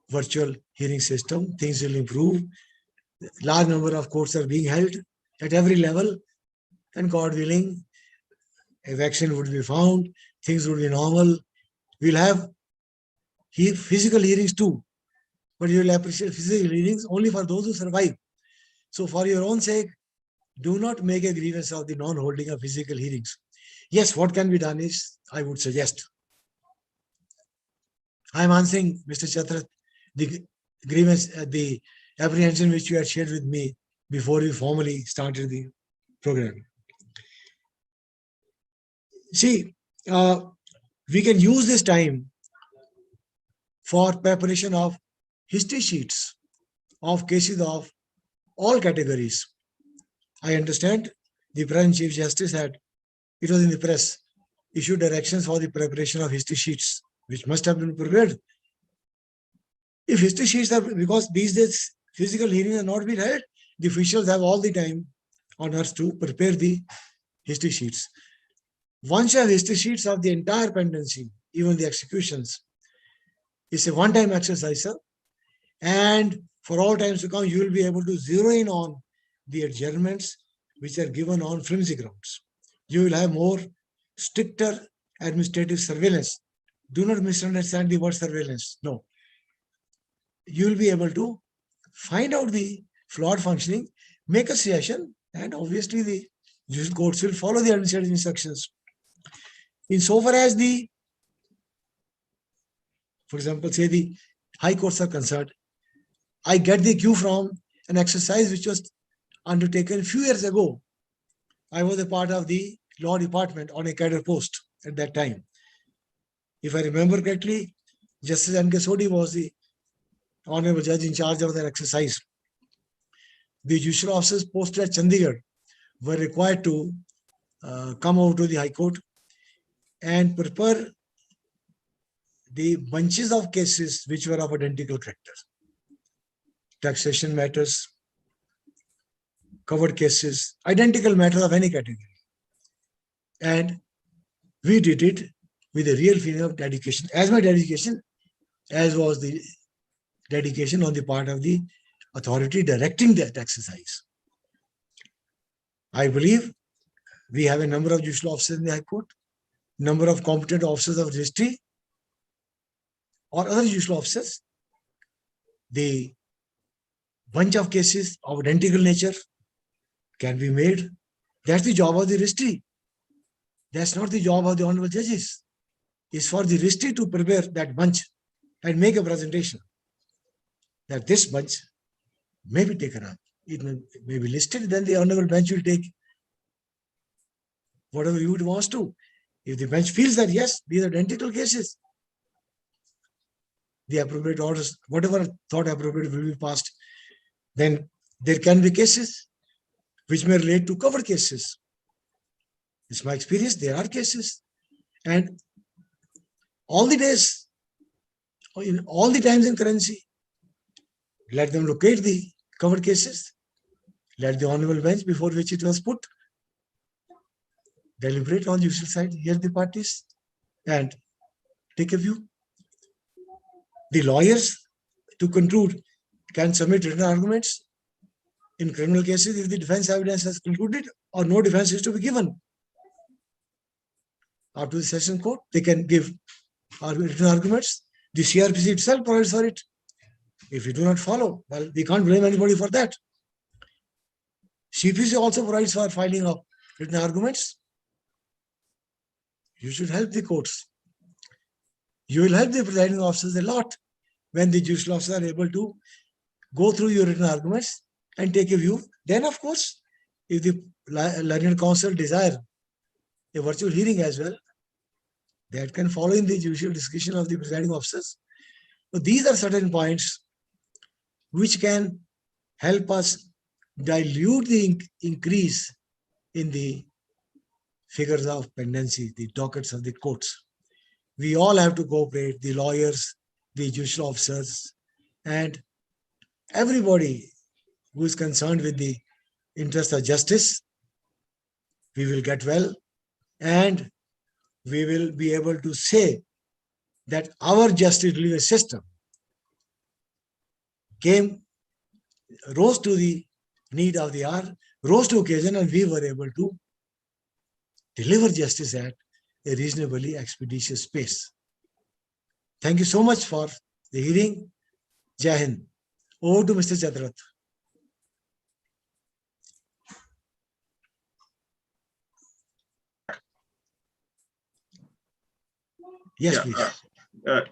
virtual hearing system. Things will improve. Large number of courts are being held at every level, and God willing, a vaccine would be found, things would be normal. We'll have physical hearings too, but you will appreciate physical hearings only for those who survive. So for your own sake, do not make a grievance of the non-holding of physical hearings. Yes, what can be done is, I would suggest. I am answering, Mr. Chhatrat, the grievance, the apprehension which you had shared with me before we formally started the program. See, we can use this time for preparation of history sheets of cases of all categories. I understand the present Chief Justice had, it was in the press, issued directions for the preparation of history sheets, which must have been prepared. If history sheets are, because these days physical hearings are not being held, the officials have all the time on earth to prepare the history sheets. Once you have history sheets of the entire pendency, even the executions, it's a one-time exercise, sir. And for all times to come, you will be able to zero in on the adjournments which are given on flimsy grounds. You will have more stricter administrative surveillance. Do not misunderstand the word surveillance. No. You will be able to find out the flawed functioning, make a suggestion, and obviously the judicial courts will follow the administrative instructions. Insofar as the, for example, say the high courts are concerned, I get the cue from an exercise which was undertaken a few years ago. I was a part of the law department on a cadre post at that time. If I remember correctly, Justice N.K. Sodhi was the honorable judge in charge of that exercise. The judicial officers posted at Chandigarh were required to come over to the High Court and prepare the bunches of cases which were of identical character. Taxation matters, covered cases, identical matters of any category. And we did it with a real feeling of dedication, as much dedication as was the dedication on the part of the authority directing that exercise. I believe we have a number of judicial officers in the High Court, number of competent officers of registry or other judicial officers. The bunch of cases of identical nature can be made. That's the job of the registry. That's not the job of the honorable judges. It's for the registry to prepare that bunch and make a presentation that this bunch may be taken up. It may be listed, then the honorable bench will take whatever you would want to. If the bench feels that, yes, these are identical cases, the appropriate orders, whatever thought appropriate will be passed. Then there can be cases which may relate to covered cases. It's my experience, there are cases. And all the days, in all the times in currency, let them locate the covered cases. Let the honorable bench before which it was put deliberate on the judicial side, hear the parties, and take a view. The lawyers, to conclude, can submit written arguments in criminal cases if the defense evidence has concluded or no defense is to be given. Up to the session court, they can give written arguments. The CRPC itself provides for it. If you do not follow, well, we can't blame anybody for that. CPC also provides for filing of written arguments. You should help the courts. You will help the presiding officers a lot when the judicial officers are able to go through your written arguments and take a view. Then, of course, if the learned counsel desire a virtual hearing as well, that can follow in the judicial discretion of the presiding officers. So these are certain points which can help us dilute the increase in the figures of pendency, the dockets of the courts. We all have to cooperate, the lawyers, the judicial officers, and everybody who is concerned with the interest of justice. We will get well, and we will be able to say that our justice delivery system rose to the need of the hour, rose to occasion, and we were able to deliver justice at a reasonably expeditious pace. Thank you so much for the hearing. Jai Hind. Over to Mr. Chatrath. Yes, Yeah, please.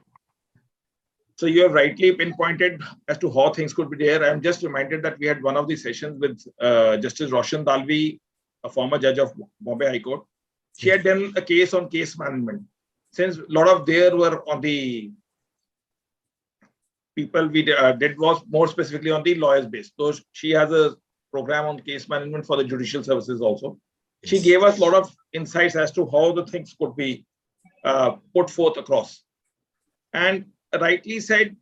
So you have rightly pinpointed as to how things could be there. I'm just reminded that we had one of the sessions with Justice Roshan Dalvi, a former judge of Bombay High Court. She had done a case on case management. Since a lot of there were on the people we did was more specifically on the lawyers base. So she has a program on case management for the judicial services also. She gave us a lot of insights as to how the things could be put forth across. And rightly said,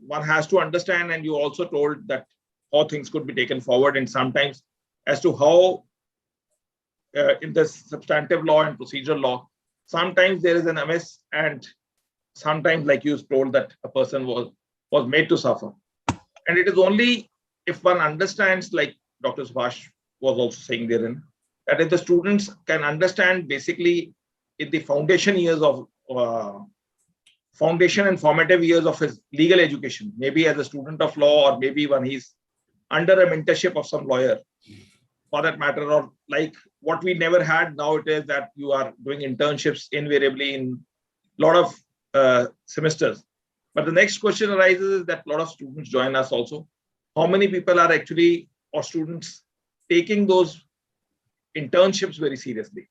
one has to understand, and you also told that how things could be taken forward, and sometimes as to how in the substantive law and procedural law, sometimes there is an amiss, and sometimes, like you told, that a person was made to suffer. And it is only if one understands, like Dr. Subhash was also saying therein, that if the students can understand basically in the foundation years of foundation and formative years of his legal education, maybe as a student of law, or maybe when he's under a mentorship of some lawyer, for that matter, or like what we never had, now it is that you are doing internships invariably in a lot of semesters. But the next question arises is that a lot of students join us also. How many people are actually, or students, taking those internships very seriously?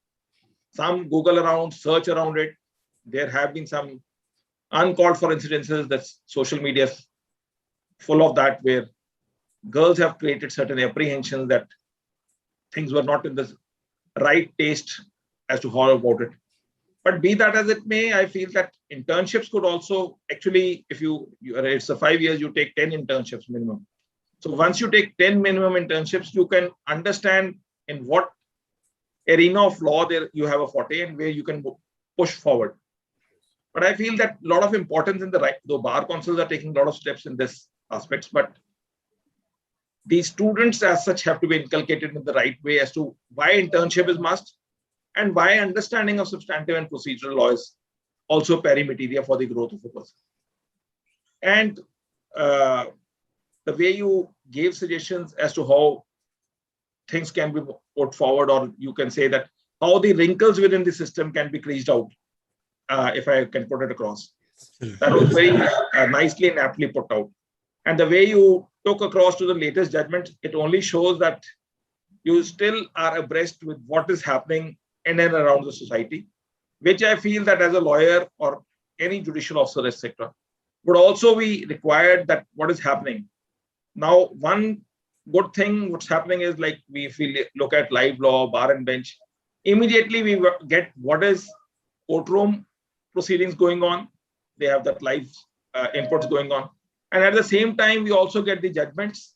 Some Google around, search around it. There have been some uncalled for incidences that social media is full of that, where girls have created certain apprehensions that things were not in the right taste as to how about it. But be that as it may, I feel that internships could also actually, if it's a 5 years, you take 10 internships minimum. So once you take 10 minimum internships, you can understand in what arena of law there you have a forte and where you can push forward. But I feel that a lot of importance in the right, though bar councils are taking a lot of steps in this aspects, but the students as such have to be inculcated in the right way as to why internship is must, and why understanding of substantive and procedural law is also perimeteria for the growth of a person. And the way you gave suggestions as to how things can be put forward, or you can say that how the wrinkles within the system can be creased out, if I can put it across. That was very nicely and aptly put out. And the way you took across to the latest judgment, it only shows that you still are abreast with what is happening in and around the society, which I feel that as a lawyer or any judicial officer, etc., would also be required, that what is happening. Now, one good thing what's happening is, like, if we look at live law, bar and bench, immediately we get what is courtroom proceedings going on. They have that live inputs going on. And at the same time, we also get the judgments,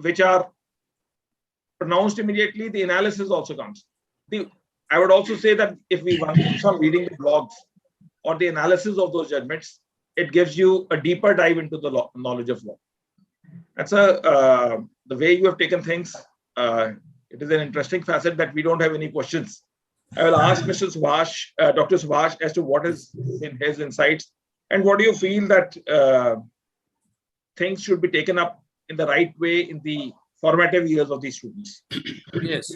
which are pronounced immediately. The analysis also comes. I would also say that if we keep on reading the blogs or the analysis of those judgments, it gives you a deeper dive into the knowledge of law. That's the way you have taken things. It is an interesting facet that we don't have any questions. I will ask Mr. Subhash, Dr. Subhash, as to what has been his insights and what do you feel that things should be taken up in the right way in the formative years of these students. Yes.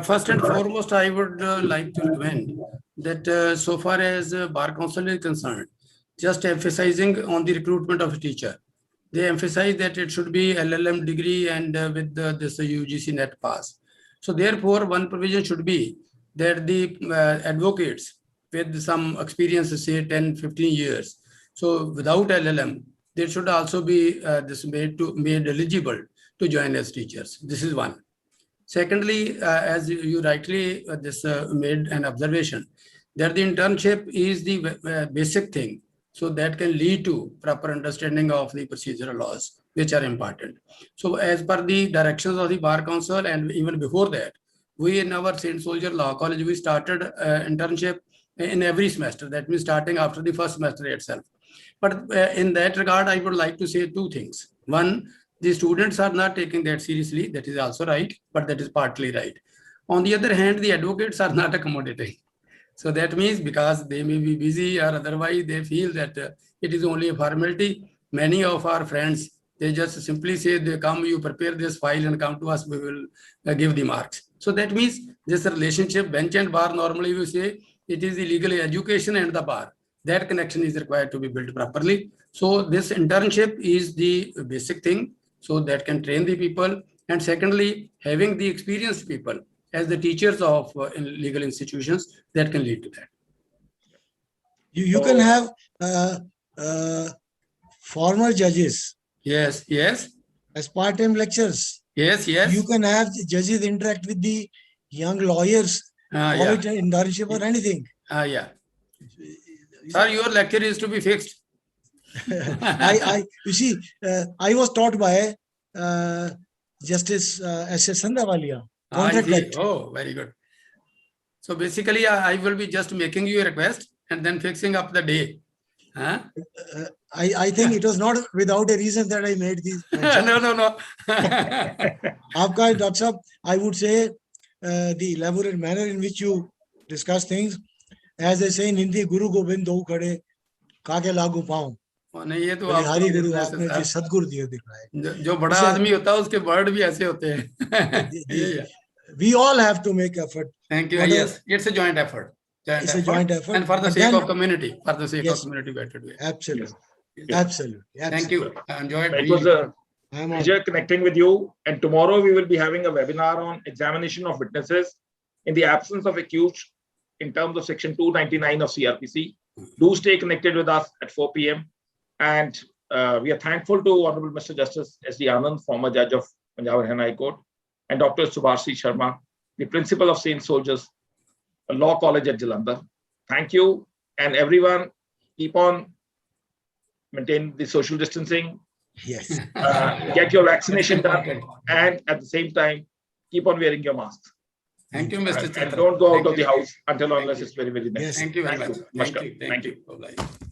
First and foremost, I would like to recommend that so far as Bar Council is concerned, just emphasizing on the recruitment of a teacher. They emphasize that it should be LLM degree and with this UGC net pass. So therefore, one provision should be that the advocates with some experience, say 10, 15 years. So without LLM, they should also be made eligible to join as teachers. This is one. Secondly, as you rightly made an observation, that the internship is the basic thing. So that can lead to proper understanding of the procedural laws, which are important. So as per the directions of the Bar Council and even before that, we in our St. Soldier Law College, we started internship in every semester. That means starting after the first semester itself. But in that regard, I would like to say two things. One, the students are not taking that seriously. That is also right, but that is partly right. On the other hand, the advocates are not accommodating. So that means because they may be busy or otherwise they feel that it is only a formality. Many of our friends, they just simply say, they come, you prepare this file and come to us, we will give the marks. So that means this relationship, bench and bar, normally we say it is the legal education and the bar. That connection is required to be built properly. So this internship is the basic thing. So that can train the people. And secondly, having the experienced people as the teachers of in legal institutions, that can lead to that. You can have former judges. Yes, yes. As part-time lectures. Yes, yes. You can have judges interact with the young lawyers, call it an internship or anything. Yeah. Sir, your lecture is to be fixed. You see, I was taught by Justice S.S. Sandavalia. Oh, very good. So basically, I will be just making you a request and then fixing up the day. Huh? I think it was not without a reason that I made these. No. Aapka, Dr. Sahab, I would say the elaborate manner in which you discuss things, as they say in Hindi, Guru Gobind do khade, kaake lagu paun. नहीं ये तो हरि गुरु आपने जो सद्गुरु दिए दिखाए जो बड़ा आदमी होता है उसके वर्ड भी ऐसे होते हैं. We all have to make effort. Thank you. Yes, it's a joint effort. It's a joint effort, and for the sake of community, for the sake of community better way. Absolutely. Absolutely. Thank you. I enjoyed. It was a pleasure connecting with you. And tomorrow we will be having a webinar on examination of witnesses in the absence of accused in terms of section 299 of CRPC. Do stay connected with us at 4 p.m. And we are thankful to Honorable Mr. Justice S.D. Anand, former judge of Punjab Haryana High Court, and Dr. Subhash Sharma, the principal of St. Soldiers Law College at Jalandhar. Thank you. And everyone, keep on maintaining the social distancing. Yes. Get your vaccination done. And at the same time, keep on wearing your masks. Thank you, Mr. And don't go out of the house until unless it's very, very necessary. Thank you very much. Thank you. Thank you. Bye-bye.